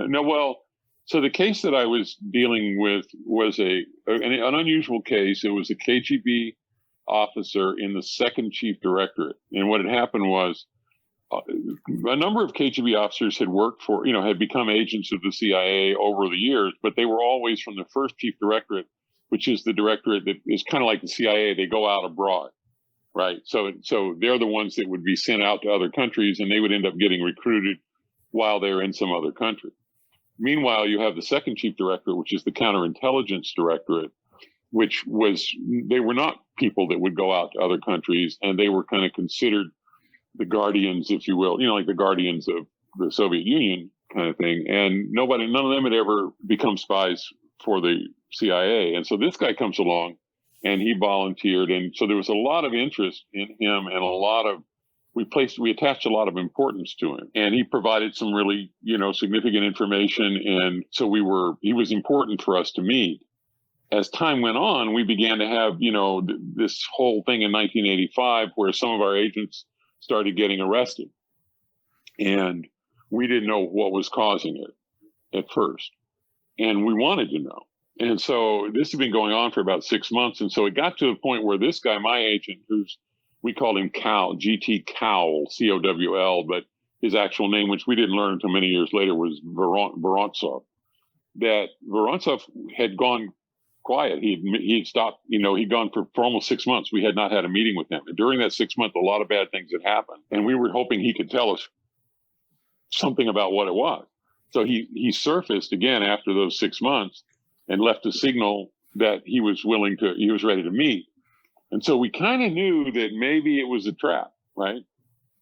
No, well, so the case that I was dealing with was an unusual case. It was a KGB officer in the second chief directorate. And what had happened was a number of KGB officers had worked for, had become agents of the CIA over the years, but they were always from the first chief directorate, which is the directorate that is kind of like the CIA. They go out abroad, right? So they're the ones that would be sent out to other countries, and they would end up getting recruited while they're in some other country. Meanwhile, you have the second chief directorate, which is the counterintelligence directorate, which they were not people that would go out to other countries, and they were kind of considered the guardians, if you will, like the guardians of the Soviet Union kind of thing. And none of them had ever become spies for the CIA. And so this guy comes along and he volunteered. And so there was a lot of interest in him, and we attached a lot of importance to him, and he provided some really, significant information. And so he was important for us to meet. As time went on, we began to have, this whole thing in 1985 where some of our agents started getting arrested, and we didn't know what was causing it at first, and we wanted to know. And so this had been going on for about 6 months, and so it got to the point where this guy, my agent, we called him COWL, GT COWL, COWL, but his actual name, which we didn't learn until many years later, was Vorontsov. That Vorontsov had gone quiet. He'd stopped, he'd gone for almost 6 months. We had not had a meeting with him. And during that 6 months, a lot of bad things had happened. And we were hoping he could tell us something about what it was. So he surfaced again after those 6 months and left a signal that he was ready to meet. And so we kind of knew that maybe it was a trap, right?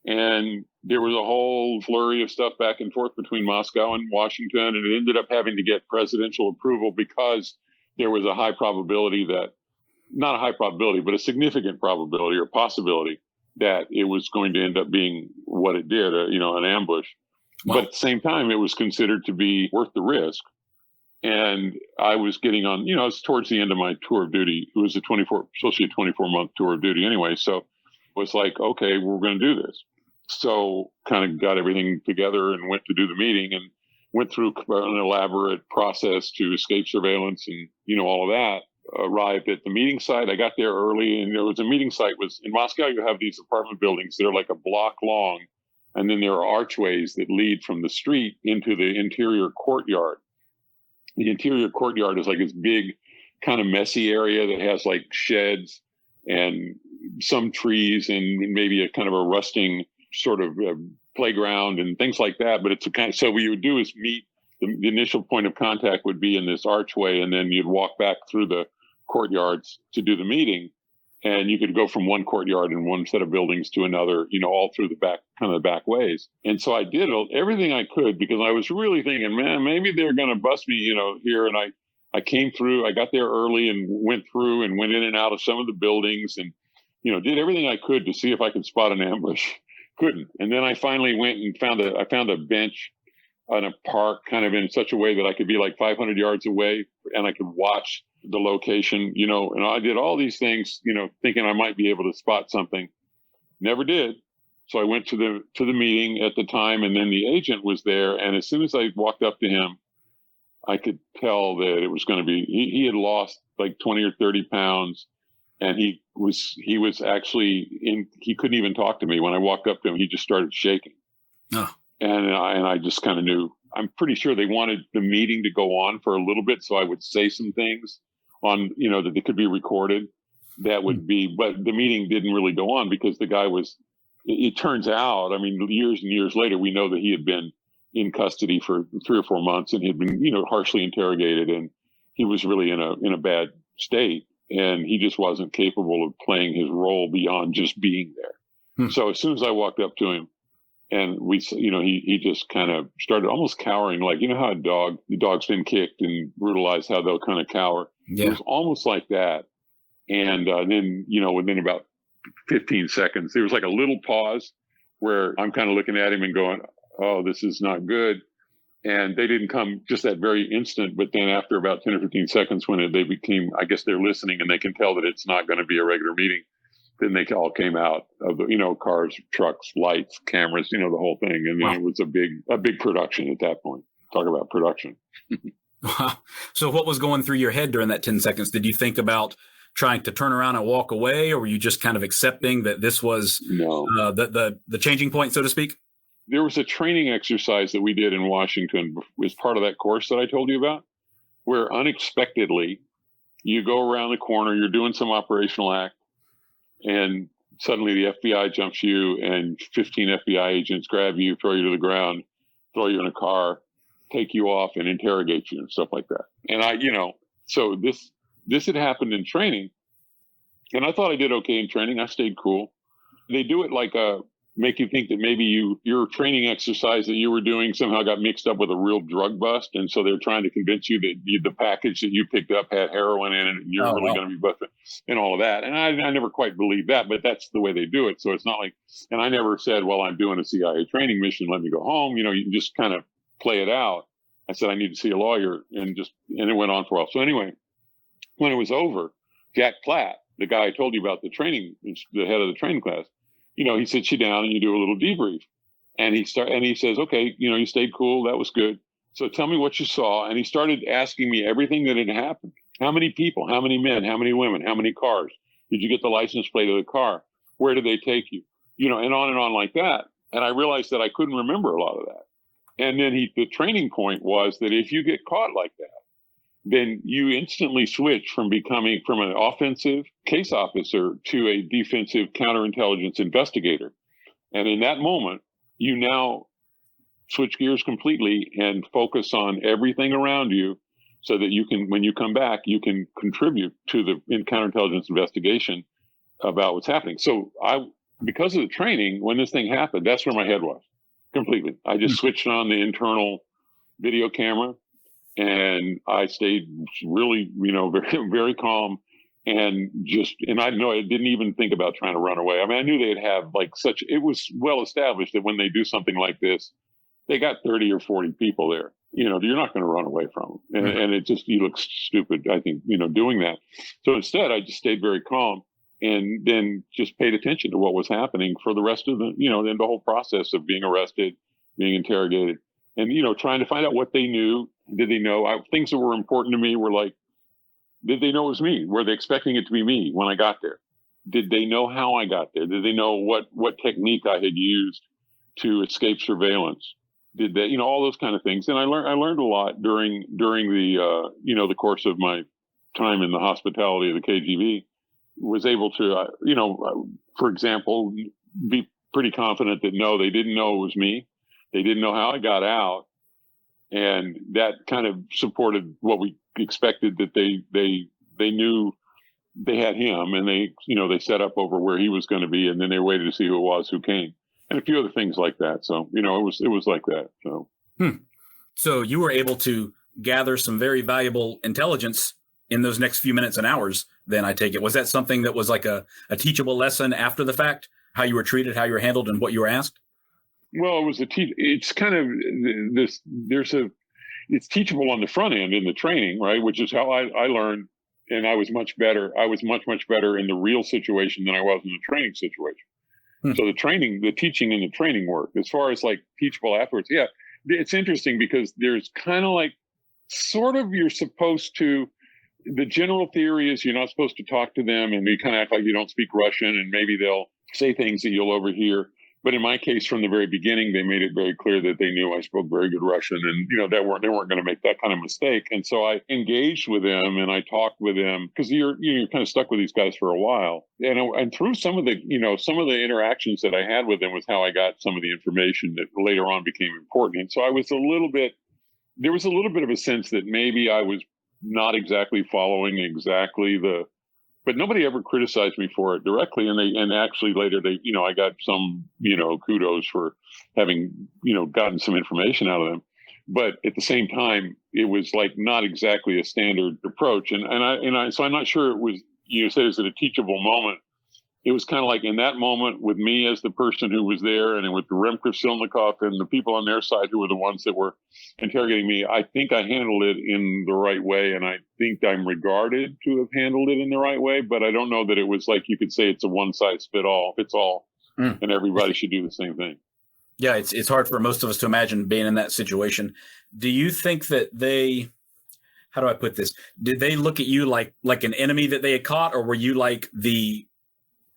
And there was a whole flurry of stuff back and forth between Moscow and Washington. And it ended up having to get presidential approval because there was a high probability not a high probability, but a significant probability or possibility that it was going to end up being what it did, an ambush. Wow. But at the same time, it was considered to be worth the risk. And I was getting on, it was towards the end of my tour of duty. It was supposed to be a 24-month tour of duty anyway. So it was like, okay, we're going to do this. So kind of got everything together and went to do the meeting, and went through an elaborate process to escape surveillance and, all of that. Arrived at the meeting site. I got there early, and there was a meeting site. In Moscow, you have these apartment buildings that are like a block long, and then there are archways that lead from the street into the interior courtyard. The interior courtyard is like this big, kind of messy area that has like sheds and some trees and maybe a kind of a rusting sort of playground and things like that. But it's so what you would do is meet. The initial point of contact would be in this archway, and then you'd walk back through the courtyards to do the meeting. And you could go from one courtyard and one set of buildings to another, all through the back ways. And so I did everything I could, because I was really thinking, man, maybe they're going to bust me, here. And I came through, I got there early and went through and went in and out of some of the buildings and, did everything I could to see if I could spot an ambush. Couldn't. And then I finally went and found a bench on a park, kind of in such a way that I could be like 500 yards away and I could watch the location, and I did all these things, thinking I might be able to spot something. Never did. So I went to the meeting at the time, and then the agent was there. And as soon as I walked up to him, I could tell that it was going to be, he had lost like 20 or 30 pounds, and he was actually he couldn't even talk to me. When I walked up to him, he just started shaking. Oh. And I just kind of knew. I'm pretty sure they wanted the meeting to go on for a little bit, so I would say some things on, that they could be recorded. That would be, but the meeting didn't really go on because the guy it turns out, years and years later, we know that he had been in custody for 3 or 4 months and he had been, harshly interrogated, and he was really in a bad state, and he just wasn't capable of playing his role beyond just being there. So as soon as I walked up to him, and he just kind of started almost cowering, like, how the dog's been kicked and brutalized, how they'll kind of cower. Yeah. It was almost like that. And then, within about 15 seconds, there was like a little pause where I'm kind of looking at him and going, oh, this is not good. And they didn't come just that very instant. But then after about 10 or 15 seconds, when they became, I guess they're listening and they can tell that it's not going to be a regular meeting, then they all came out of the, cars, trucks, lights, cameras, the whole thing. And then It was a big production at that point. Talk about production. So what was going through your head during that 10 seconds? Did you think about trying to turn around and walk away, or were you just kind of accepting that this was the changing point, so to speak? There was a training exercise that we did in Washington as part of that course that I told you about, where unexpectedly you go around the corner, you're doing some operational act, and suddenly the FBI jumps you and 15 FBI agents grab you, throw you to the ground, throw you in a car, take you off and interrogate you and stuff like that. And so this had happened in training, and I thought I did okay in training. I stayed cool. They do it like make you think that maybe your training exercise that you were doing somehow got mixed up with a real drug bust. And so they're trying to convince you that the package that you picked up had heroin in it and you're going to be busted and all of that. And I never quite believed that, but that's the way they do it. So it's not like, and I never said, well, I'm doing a CIA training mission, let me go home. You can just kind of play it out. I said, I need to see a lawyer, and it went on for a while. So anyway, when it was over, Jack Platt, the guy I told you about, the head of the training class, he sits you down and you do a little debrief, and he says, okay, you stayed cool. That was good. So tell me what you saw. And he started asking me everything that had happened. How many people, how many men, how many women, how many cars? Did you get the license plate of the car? Where did they take you? And on like that. And I realized that I couldn't remember a lot of that. And then the training point was that if you get caught like that, then you instantly switch from an offensive case officer to a defensive counterintelligence investigator. And in that moment, you now switch gears completely and focus on everything around you so that you can, when you come back, you can contribute to the counterintelligence investigation about what's happening. So because of the training, when this thing happened, that's where my head was completely. I just switched on the internal video camera, and I stayed really, very, very calm, and I didn't even think about trying to run away. I mean, I knew they'd have it was well established that when they do something like this, they got 30 or 40 people there. You're not going to run away from them. And it just, you look stupid, I think, doing that. So instead, I just stayed very calm and then just paid attention to what was happening for the rest of the whole process of being arrested, being interrogated, and, trying to find out what they knew. Did they know things that were important to me were like, did they know it was me? Were they expecting it to be me when I got there? Did they know how I got there? Did they know what technique I had used to escape surveillance? Did they, all those kind of things. And I learned a lot during the, the course of my time in the hospitality of the KGB. Was able to, for example, be pretty confident that no, they didn't know it was me. They didn't know how I got out. And that kind of supported what we expected, that they knew they had him, and they set up over where he was going to be, and then they waited to see who it was who came, and a few other things like that. So, it was like that. So, So you were able to gather some very valuable intelligence in those next few minutes and hours, then I take it. Was that something that was like a teachable lesson after the fact, how you were treated, how you were handled, and what you were asked? Well, it was it's kind of this, it's teachable on the front end in the training, right? Which is how I learned. And I was much better. I was much, much better in the real situation than I was in the training situation. So the teaching and the training work, as far as like teachable afterwards. Yeah. It's interesting because there's kind of like, sort of, you're supposed to, the general theory is you're not supposed to talk to them, and you kind of act like you don't speak Russian, and maybe they'll say things that you'll overhear. But in my case, from the very beginning, they made it very clear that they knew I spoke very good Russian, and they weren't going to make that kind of mistake. And so I engaged with them and I talked with them, because you're kind of stuck with these guys for a while. And through some of the interactions that I had with them was how I got some of the information that later on became important. And so there was a little bit of a sense that maybe I was not exactly following but nobody ever criticized me for it directly. And actually later I got some, kudos for having, gotten some information out of them. But at the same time, it was like not exactly a standard approach. So I'm not sure it was, you said, is it a teachable moment? It was kind of like in that moment with me as the person who was there, and with the Remker-Silnikov and the people on their side who were the ones that were interrogating me, I think I handled it in the right way. And I think I'm regarded to have handled it in the right way, but I don't know that it was like you could say it's a fits all, and everybody should do the same thing. Yeah, it's hard for most of us to imagine being in that situation. Do you think that how do I put this? Did they look at you like an enemy that they had caught, or were you like the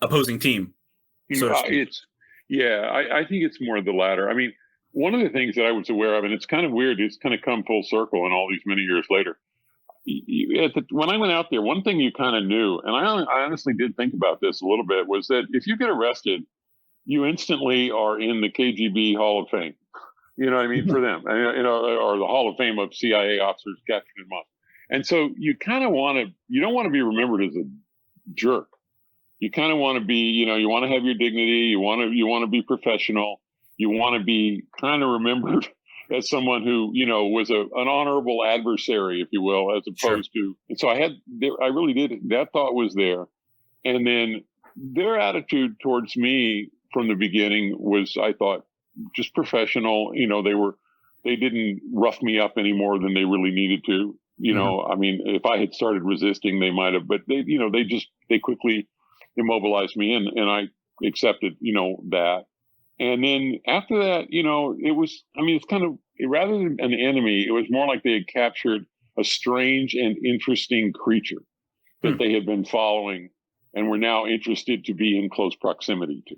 opposing team? So I think it's more of the latter. I mean, one of the things that I was aware of, and it's kind of weird, it's kind of come full circle in all these many years later. When I went out there, one thing you kind of knew, and I honestly did think about this a little bit, was that if you get arrested, you instantly are in the KGB Hall of Fame. You know what I mean? For them, or the Hall of Fame of CIA officers captured in Moscow. And so you kind of you don't want to be remembered as a jerk. You kind of want to be, you want to have your dignity. You want to be professional. You want to be kind of remembered as someone who, was an honorable adversary, if you will, as opposed to. And so I really did. That thought was there. And then their attitude towards me from the beginning was, I thought, just professional. They didn't rough me up any more than they really needed to. I mean, if I had started resisting, they might have, but they quickly immobilized me, and I accepted, that. And then after that, it's kind of, rather than an enemy, it was more like they had captured a strange and interesting creature that they had been following and were now interested to be in close proximity to.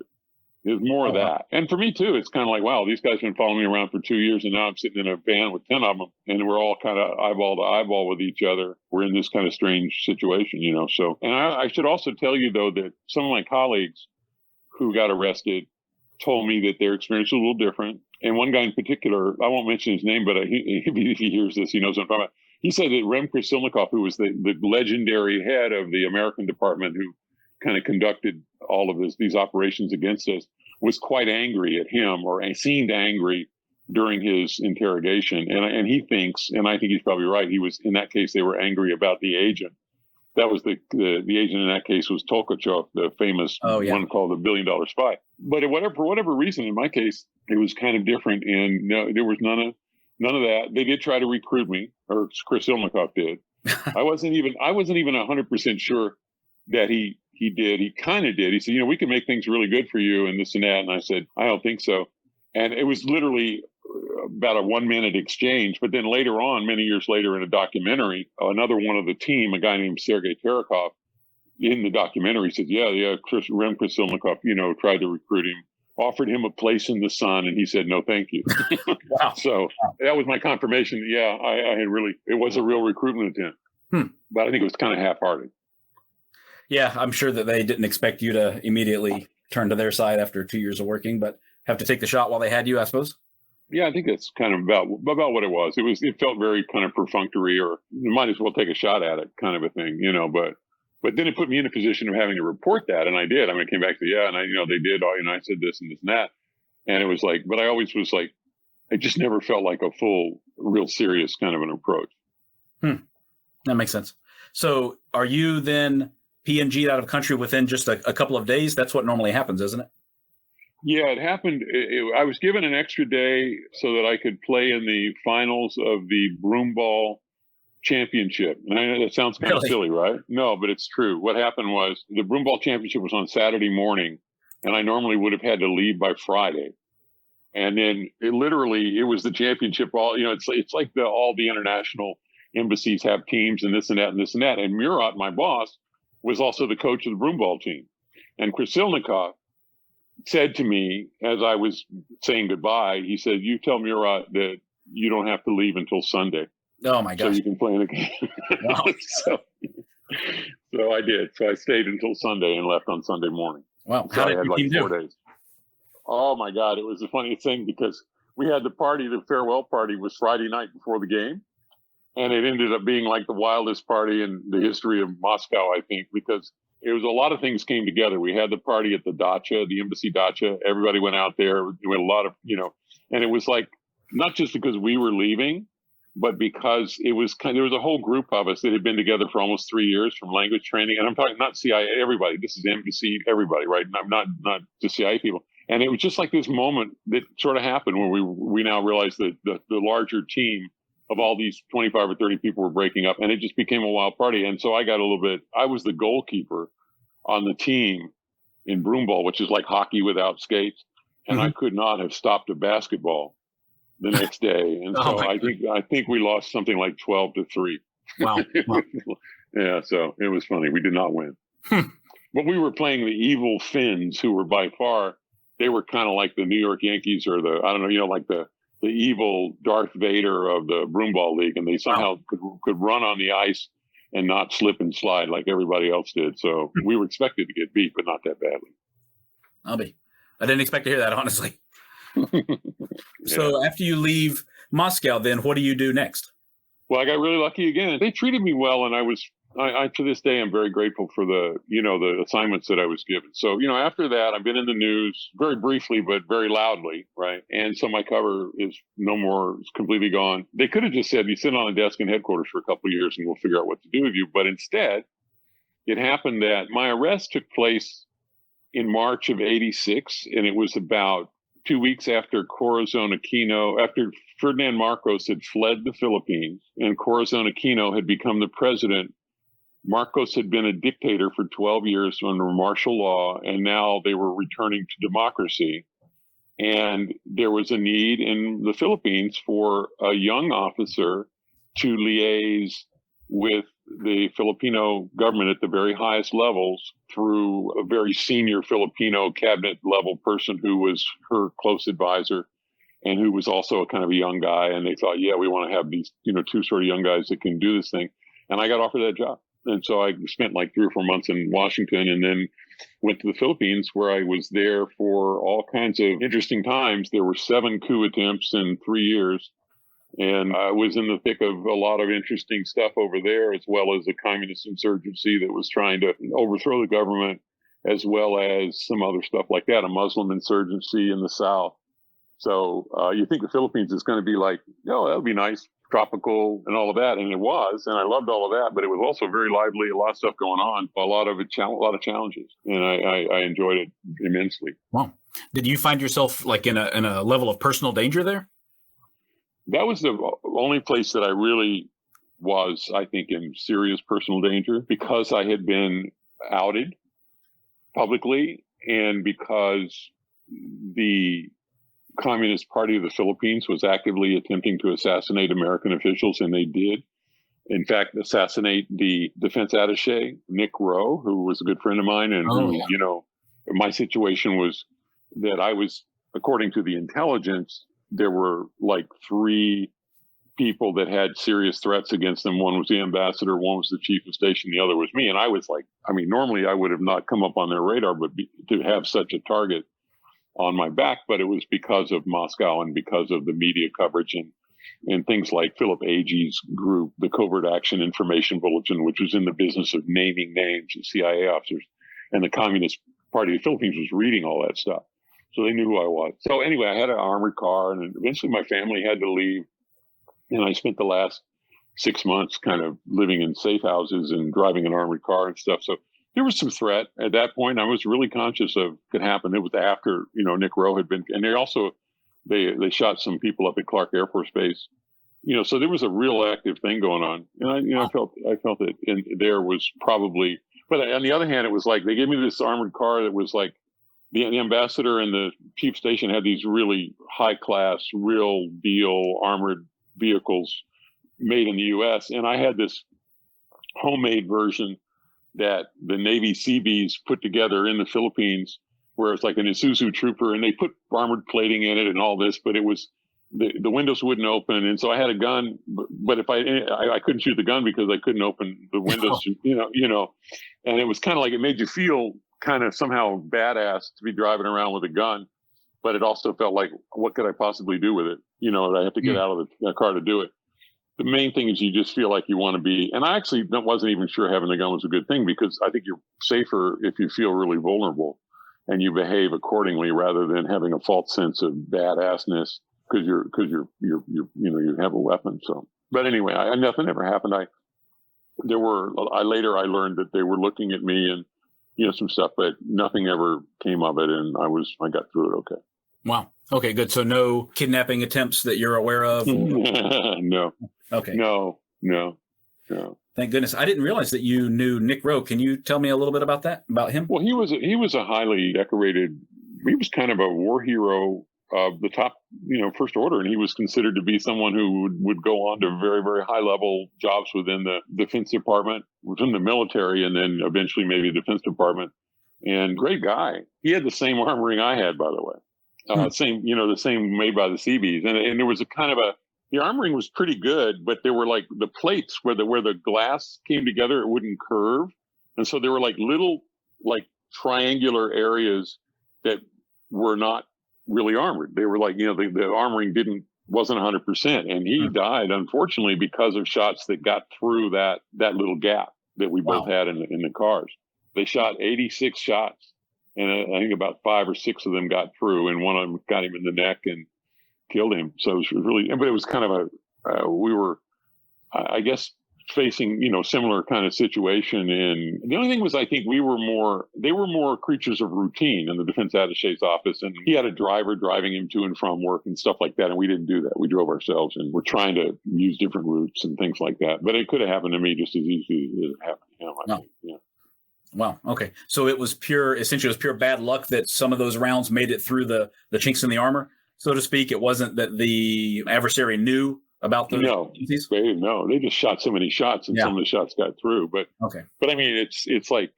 It was more of that. And for me, too, it's kind of like, wow, these guys have been following me around for 2 years, and now I'm sitting in a van with 10 of them, and we're all kind of eyeball to eyeball with each other. We're in this kind of strange situation, So, and I should also tell you, though, that some of my colleagues who got arrested told me that their experience was a little different. And one guy in particular, I won't mention his name, but if he hears this, he knows what I'm talking about. He said that Rem Krasilnikov, who was the legendary head of the American department who kind of conducted all of these operations against us, was quite angry at him, or seemed angry during his interrogation. And he thinks, and I think he's probably right, he was, in that case, they were angry about the agent. That was the agent in that case was Tolkachev, the famous one called the $1 billion spy. But for whatever reason, in my case, it was kind of different. And no, there was none of that. They did try to recruit me, or Krasilnikov did. I wasn't even 100% sure that he did. He kind of did. He said, we can make things really good for you and this and that. And I said, I don't think so. And it was literally about a 1-minute exchange. But then later on, many years later in a documentary, another one of the team, a guy named Sergey Vorontsov, in the documentary said, Rem Krasilnikov, tried to recruit him, offered him a place in the sun, and he said, no, thank you. Wow. So that was my confirmation. Yeah, it was a real recruitment attempt. But I think it was kind of half-hearted. Yeah, I'm sure that they didn't expect you to immediately turn to their side after 2 years of working, but have to take the shot while they had you, I suppose. Yeah, I think that's kind of about what it was. It felt very kind of perfunctory, or you might as well take a shot at it, kind of a thing, But then it put me in a position of having to report that, and I did. I mean, I came back to and I, they did, I said this and this and that, and it was like, but I always was like, it just never felt like a full, real serious kind of an approach. That makes sense. So, are you then PNG'd out of country within just a couple of days? That's what normally happens, isn't it? Yeah, it happened. I was given an extra day so that I could play in the finals of the broomball championship. And I know that sounds kind of silly, right? No, but it's true. What happened was the broomball championship was on Saturday morning, and I normally would have had to leave by Friday. And then it was the championship. It's like all the international embassies have teams and this and that and this and that. And Murat, my boss, was also the coach of the broomball team. And Krasilnikov said to me as I was saying goodbye, he said, you tell Murat that you don't have to leave until Sunday. Oh my gosh. So you can play in the game. Wow. So I did. So I stayed until Sunday and left on Sunday morning. Wow. So I had like 4 days. Oh my God. It was the funniest thing because we had the farewell party was Friday night before the game. And it ended up being like the wildest party in the history of Moscow, I think, because it was a lot of things came together. We had the party at the dacha, the embassy dacha. Everybody went out there. We had a lot of, and it was like, not just because we were leaving, but because there was a whole group of us that had been together for almost 3 years from language training. And I'm talking not CIA, everybody. This is embassy, everybody, right? Not just CIA people. And it was just like this moment that sort of happened when we now realized that the larger team of all these 25 or 30 people were breaking up, and it just became a wild party. And so I was the goalkeeper on the team in broomball, which is like hockey without skates. And I could not have stopped a basketball the next day. And so I think we lost something like 12-3. Wow. Yeah, so it was funny. We did not win. But we were playing the evil Finns, who were by far, they were kind of like the New York Yankees or like the evil Darth Vader of the broomball league. And they somehow could run on the ice and not slip and slide like everybody else did. So we were expected to get beat, but not that badly. I didn't expect to hear that, honestly. Yeah. So after you leave Moscow, then what do you do next? Well, I got really lucky again. They treated me well, and I to this day, I'm very grateful for the assignments that I was given. So, after that, I've been in the news very briefly, but very loudly, right? And so my cover is no more, it's completely gone. They could have just said, you sit on a desk in headquarters for a couple of years and we'll figure out what to do with you. But instead, it happened that my arrest took place in March of '86, and it was about 2 weeks after after Ferdinand Marcos had fled the Philippines and Corazon Aquino had become the president. Marcos had been a dictator for 12 years under martial law, and now they were returning to democracy. And there was a need in the Philippines for a young officer to liaise with the Filipino government at the very highest levels through a very senior Filipino cabinet level person who was her close advisor and who was also a kind of a young guy. And they thought, yeah, we want to have these, two sort of young guys that can do this thing. And I got offered that job. And so I spent like 3 or 4 months in Washington and then went to the Philippines, where I was there for all kinds of interesting times. There were 7 coup attempts in 3 years. And I was in the thick of a lot of interesting stuff over there, as well as a communist insurgency that was trying to overthrow the government, as well as some other stuff like that, a Muslim insurgency in the South. So you think the Philippines is going to be like, that would be nice, tropical and all of that. And it was, and I loved all of that, but it was also very lively, a lot of stuff going on, a lot of challenges. And I enjoyed it immensely. Wow. Did you find yourself like in a level of personal danger there? That was the only place that I really was, I think, in serious personal danger, because I had been outed publicly and because the Communist Party of the Philippines was actively attempting to assassinate American officials, and they did, in fact, assassinate the defense attaché, Nick Rowe, who was a good friend of mine. And my situation was that I was, according to the intelligence, there were like 3 people that had serious threats against them. One was the ambassador, one was the chief of station, the other was me. And I was like, normally I would have not come up on their radar, but to have such a target on my back, but it was because of Moscow and because of the media coverage and things like Philip Agee's group, the Covert Action Information Bulletin, which was in the business of naming names of CIA officers, and the Communist Party of the Philippines was reading all that stuff. So they knew who I was. So anyway, I had an armored car, and eventually my family had to leave. And I spent the last 6 months kind of living in safe houses and driving an armored car and stuff. So there was some threat at that point. I was really conscious of could happen. It was after, Nick Rowe had been, and they shot some people up at Clark Air Force Base. So there was a real active thing going on. And I felt that there was probably, but on the other hand, it was like they gave me this armored car that was like, the ambassador and the chief station had these really high class, real deal armored vehicles made in the U.S. And I had this homemade version that the Navy Seabees put together in the Philippines, where it's like an Isuzu Trooper, and they put armored plating in it and all this, but it was the windows wouldn't open. And so I had a gun, but if I couldn't shoot the gun because I couldn't open the windows, and it was kind of like, it made you feel kind of somehow badass to be driving around with a gun, but it also felt like, what could I possibly do with it? I have to get out of the car to do it. The main thing is you just feel like you want to be, and I actually wasn't even sure having the gun was a good thing, because I think you're safer if you feel really vulnerable and you behave accordingly, rather than having a false sense of badassness because you have a weapon. So, but anyway, nothing ever happened. I learned that they were looking at me and some stuff, but nothing ever came of it, and I got through it okay. Wow. Okay, good. So no kidnapping attempts that you're aware of? No. Okay. No. Thank goodness. I didn't realize that you knew Nick Rowe. Can you tell me a little bit about him? Well, he was a highly decorated, he was kind of a war hero the top, first order. And he was considered to be someone who would go on to very, very high level jobs within the Defense Department, within the military, and then eventually maybe the Defense Department. And great guy. He had the same arm ring I had, by the way. The same made by the Seabees. And there was a kind of the arm ring was pretty good, but there were like the plates where the glass came together, it wouldn't curve. And so there were like little, like triangular areas that were not really armored. They were like, the arm ring wasn't 100%. And he died, unfortunately, because of shots that got through that little gap that we both had in the cars. They shot 86 shots, and I think about 5 or 6 of them got through, and one of them got him in the neck and killed him. So it was really, but it was kind of we were, I guess, facing, similar kind of situation. And the only thing was, I think they were more creatures of routine in the defense attaché's office. And he had a driver driving him to and from work and stuff like that. And we didn't do that. We drove ourselves, and we're trying to use different routes and things like that. But it could have happened to me just as easily as it happened to him. I think. Yeah. Wow. Okay. So it was pure bad luck that some of those rounds made it through the chinks in the armor, so to speak. It wasn't that the adversary knew about those. No, they just shot so many shots, and some of the shots got through. But I mean, it's like,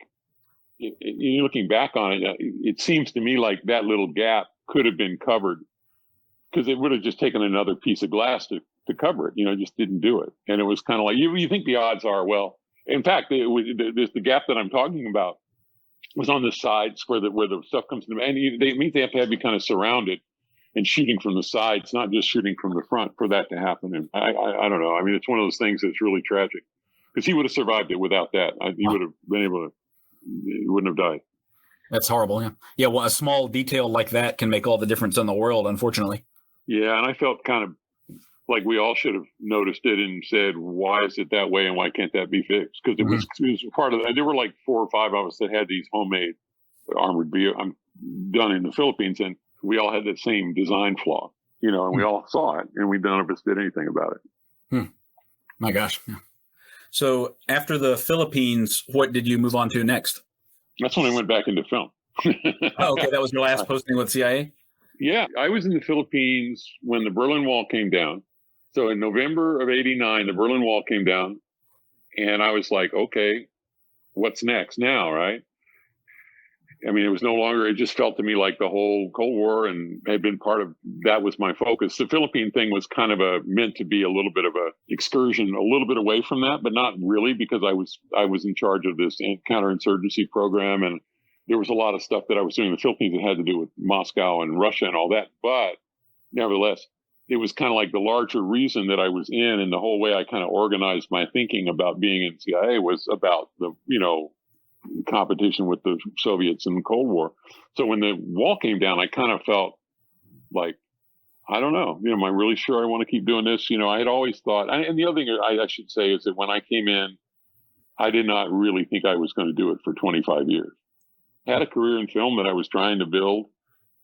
you're looking back on it, it seems to me like that little gap could have been covered, because it would have just taken another piece of glass to cover it. It just didn't do it. And it was kind of like, you think the odds are, well, in fact, the gap that I'm talking about was on the sides where the stuff comes in, and they have to be kind of surrounded and shooting from the sides, not just shooting from the front, for that to happen. And I don't know. I mean, it's one of those things that's really tragic, because he would have survived it without that. He would have been able to. He wouldn't have died. That's horrible. Yeah. Yeah. Well, a small detail like that can make all the difference in the world, unfortunately. Yeah, and I felt kind of like we all should have noticed it and said, why is it that way and why can't that be fixed? Because it was part of that. There were like 4 or 5 of us that had these homemade armored vehicles done in the Philippines, and we all had that same design flaw, and we all saw it, and none of us did anything about it. My gosh. Yeah. So after the Philippines, what did you move on to next? That's when I went back into film. Okay. That was your last posting with CIA? Yeah. I was in the Philippines when the Berlin Wall came down. So in November of '89, the Berlin Wall came down, and I was like, okay, what's next now, right? I mean, it just felt to me like the whole Cold War and had been part of that was my focus. The Philippine thing was kind of meant to be a little bit of a excursion, a little bit away from that, but not really, because I was in charge of this counterinsurgency program, and there was a lot of stuff that I was doing in the Philippines that had to do with Moscow and Russia and all that. But nevertheless, it was kind of like the larger reason that I was in, and the whole way I kind of organized my thinking about being in CIA was about the, competition with the Soviets in the Cold War. So when the wall came down, I kind of felt like, I don't know, am I really sure I want to keep doing this? I had always thought, and the other thing I should say is that when I came in, I did not really think I was going to do it for 25 years. I had a career in film that I was trying to build,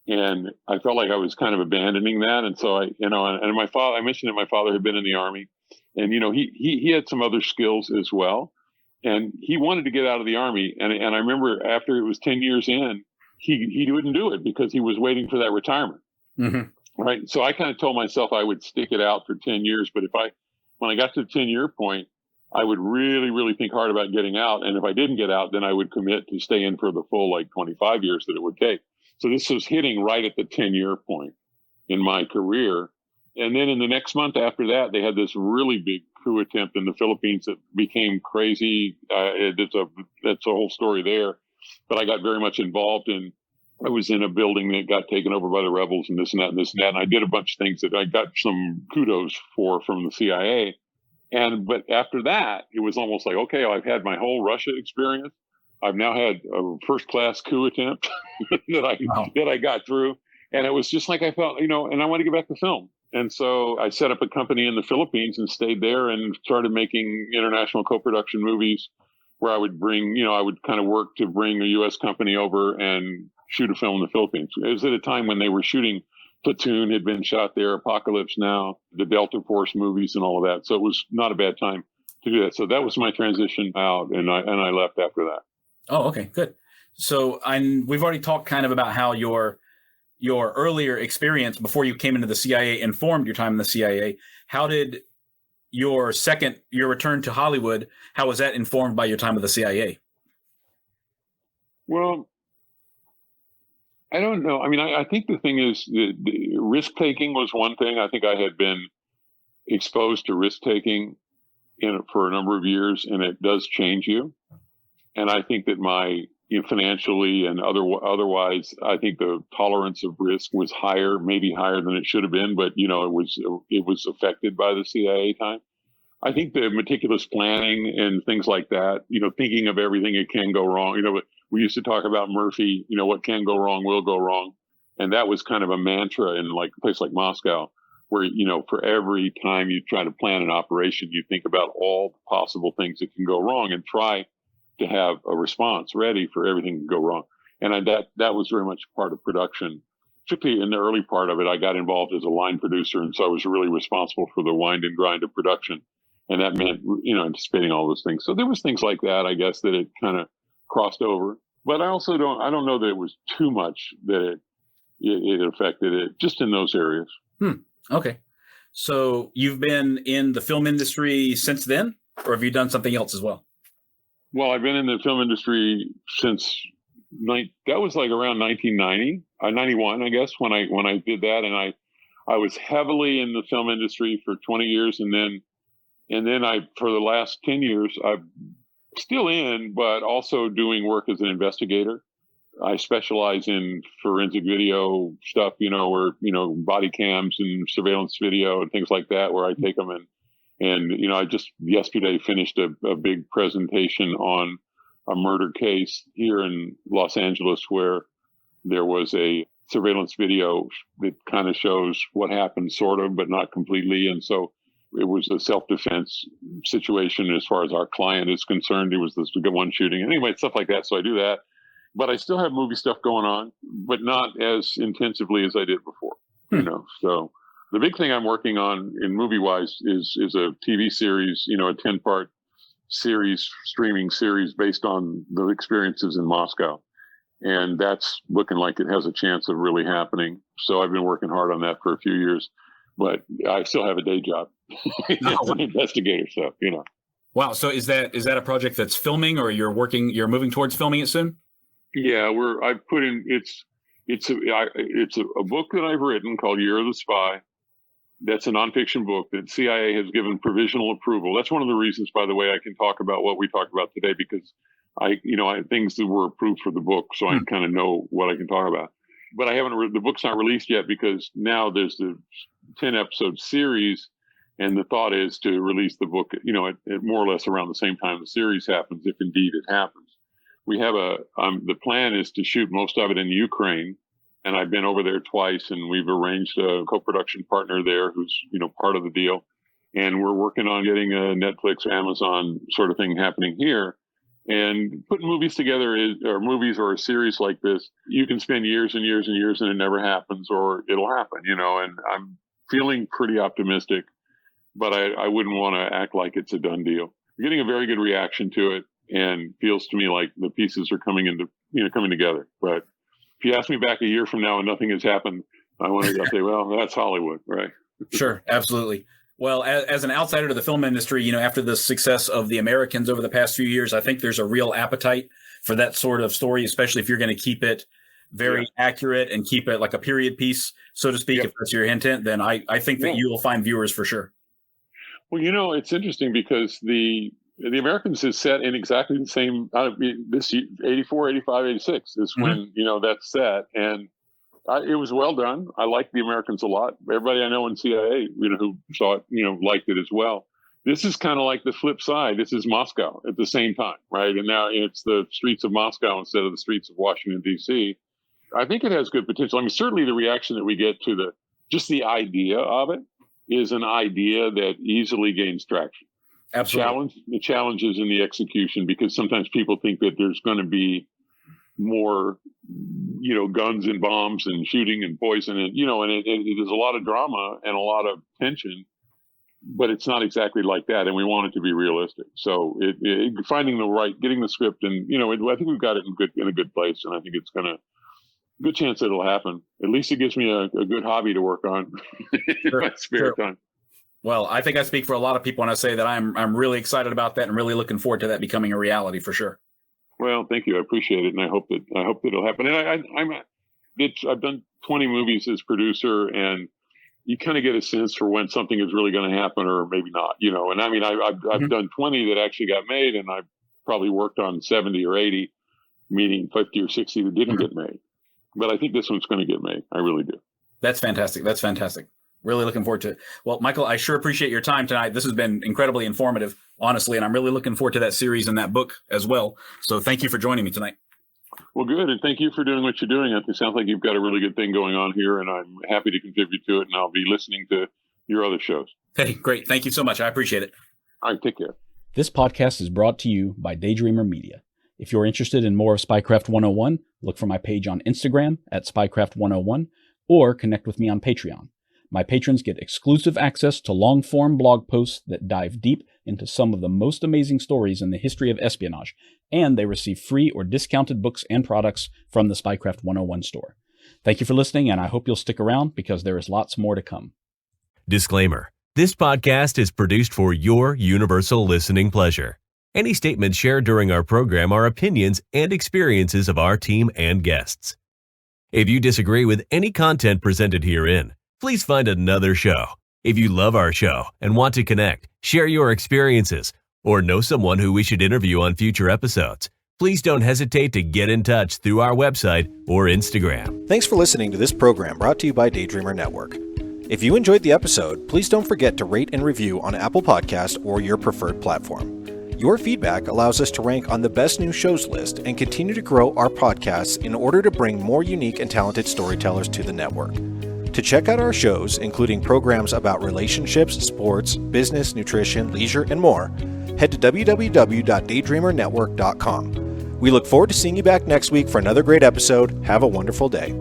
and I felt like I was kind of abandoning that. And so and my father, I mentioned that my father had been in the Army, and, he had some other skills as well. And he wanted to get out of the Army. And I remember after it was 10 years in, he wouldn't do it because he was waiting for that retirement. Mm-hmm. Right. So I kind of told myself I would stick it out for 10 years. But when I got to the 10-year point, I would really, really think hard about getting out. And if I didn't get out, then I would commit to stay in for the full 25 years that it would take. So this was hitting right at the 10-year point in my career. And then in the next month after that, they had this really big coup attempt in the Philippines that became crazy. That's a whole story there. But I got very much involved in. I was in a building that got taken over by the rebels and this and that and this and that. And I did a bunch of things that I got some kudos from the CIA. But after that, it was almost like, okay, I've had my whole Russia experience. I've now had a first-class coup attempt that I got through. And it was just like I felt, and I want to get back to film. And so I set up a company in the Philippines and stayed there and started making international co-production movies where I would I would kind of work to bring a U.S. company over and shoot a film in the Philippines. It was at a time when they were shooting Platoon had been shot there, Apocalypse Now, the Delta Force movies and all of that. So it was not a bad time to do that. So that was my transition out, and I left after that. Oh, okay, good. So we've already talked kind of about how your your earlier experience before you came into the CIA informed your time in the CIA, how did your return to Hollywood, how was that informed by your time with the CIA? Well, I don't know. I mean, I think the thing is the risk taking was one thing. I think I had been exposed to risk taking for a number of years, and it does change you. And I think that financially and otherwise, I think the tolerance of risk was maybe higher than it should have been. But it was affected by the CIA time. I think the meticulous planning and things like that, thinking of everything that can go wrong. We used to talk about Murphy, what can go wrong will go wrong. And that was kind of a mantra in like a place like Moscow, where, for every time you try to plan an operation, you think about all the possible things that can go wrong and try to have a response ready for everything to go wrong. And that was very much part of production. Particularly in the early part of it, I got involved as a line producer. And so I was really responsible for the wind and grind of production. And that meant, anticipating all those things. So there was things like that, I guess, that it kind of crossed over. But I don't know that it was too much that it affected it, just in those areas. Okay. So you've been in the film industry since then, or have you done something else as well? Well, I've been in the film industry since that was like around 1990, 91, I guess, when I did that. And I was heavily in the film industry for 20 years. And then for the last 10 years, I'm still in, but also doing work as an investigator. I specialize in forensic video stuff, where, body cams and surveillance video and things like that, where I take them and I just yesterday finished a big presentation on a murder case here in Los Angeles where there was a surveillance video that kind of shows what happened, sort of, but not completely. And so it was a self-defense situation as far as our client is concerned. It was this one shooting. Anyway, stuff like that. So I do that. But I still have movie stuff going on, but not as intensively as I did before. So the big thing I'm working on in movie-wise is a TV series, a 10-part streaming series based on the experiences in Moscow. And that's looking like it has a chance of really happening. So I've been working hard on that for a few years. But I still have a day job as an investigator. So, Wow. So is that a project that's filming, or you're moving towards filming it soon? Yeah, I've put in, it's a book that I've written called You're the Spy. That's a nonfiction book that CIA has given provisional approval. That's one of the reasons, by the way, I can talk about what we talked about today, because I things that were approved for the book. So I kind of know what I can talk about. But I haven't, the book's not released yet because now there's the 10-episode series, and the thought is to release the book, at more or less around the same time the series happens, if indeed it happens. We have the plan is to shoot most of it in Ukraine, and I've been over there twice, and we've arranged a co-production partner there who's, part of the deal. And we're working on getting a Netflix, Amazon sort of thing happening here. And putting movies together or a series like this, you can spend years and years and years and it never happens, or it'll happen, and I'm feeling pretty optimistic, but I wouldn't want to act like it's a done deal. I'm getting a very good reaction to it, and feels to me like the pieces are coming together. But if you ask me back a year from now and nothing has happened, I want to say, well, that's Hollywood, right? Sure, absolutely. Well, as an outsider to the film industry, after the success of The Americans over the past few years, I think there's a real appetite for that sort of story, especially if you're going to keep it very accurate and keep it like a period piece, so to speak. If that's your intent, then I think that you will find viewers for sure. Well, it's interesting because the Americans is set in exactly the same, this 84, 85, 86 is when, that's set. And it was well done. I liked The Americans a lot. Everybody I know in CIA, who saw it, liked it as well. This is kind of like the flip side. This is Moscow at the same time, right? And now it's the streets of Moscow instead of the streets of Washington, D.C. I think it has good potential. I mean, certainly the reaction that we get to just the idea of it is an idea that easily gains traction. Absolutely. The challenge is in the execution, because sometimes people think that there's going to be more, guns and bombs and shooting and poison and, and there's a lot of drama and a lot of tension, but it's not exactly like that. And we want it to be realistic. So finding getting the script and, I think we've got it in a good place. And I think it's going to, good chance it'll happen. At least it gives me a good hobby to work on in my spare time. Well, I think I speak for a lot of people when I say that I'm really excited about that and really looking forward to that becoming a reality for sure. Well, thank you. I appreciate it, and I hope that it'll happen. And I've done 20 movies as producer, and you kind of get a sense for when something is really going to happen or maybe not, And I mean, I've done 20 that actually got made, and I've probably worked on 70 or 80, meaning 50 or 60 that didn't get made. But I think this one's going to get made. I really do. That's fantastic. That's fantastic. Really looking forward to it. Well, Michael, I sure appreciate your time tonight. This has been incredibly informative, honestly, and I'm really looking forward to that series and that book as well. So thank you for joining me tonight. Well, good. And thank you for doing what you're doing. It sounds like you've got a really good thing going on here, and I'm happy to contribute to it, and I'll be listening to your other shows. Hey, great. Thank you so much. I appreciate it. All right, take care. This podcast is brought to you by Daydreamer Media. If you're interested in more of Spycraft 101, look for my page on Instagram at Spycraft 101 or connect with me on Patreon. My patrons get exclusive access to long-form blog posts that dive deep into some of the most amazing stories in the history of espionage, and they receive free or discounted books and products from the Spycraft 101 store. Thank you for listening, and I hope you'll stick around because there is lots more to come. Disclaimer: this podcast is produced for your universal listening pleasure. Any statements shared during our program are opinions and experiences of our team and guests. If you disagree with any content presented herein, please find another show. If you love our show and want to connect, share your experiences, or know someone who we should interview on future episodes, please don't hesitate to get in touch through our website or Instagram. Thanks for listening to this program brought to you by Daydreamer Network. If you enjoyed the episode, please don't forget to rate and review on Apple Podcasts or your preferred platform. Your feedback allows us to rank on the best new shows list and continue to grow our podcasts in order to bring more unique and talented storytellers to the network. To check out our shows, including programs about relationships, sports, business, nutrition, leisure, and more, head to www.daydreamernetwork.com. We look forward to seeing you back next week for another great episode. Have a wonderful day.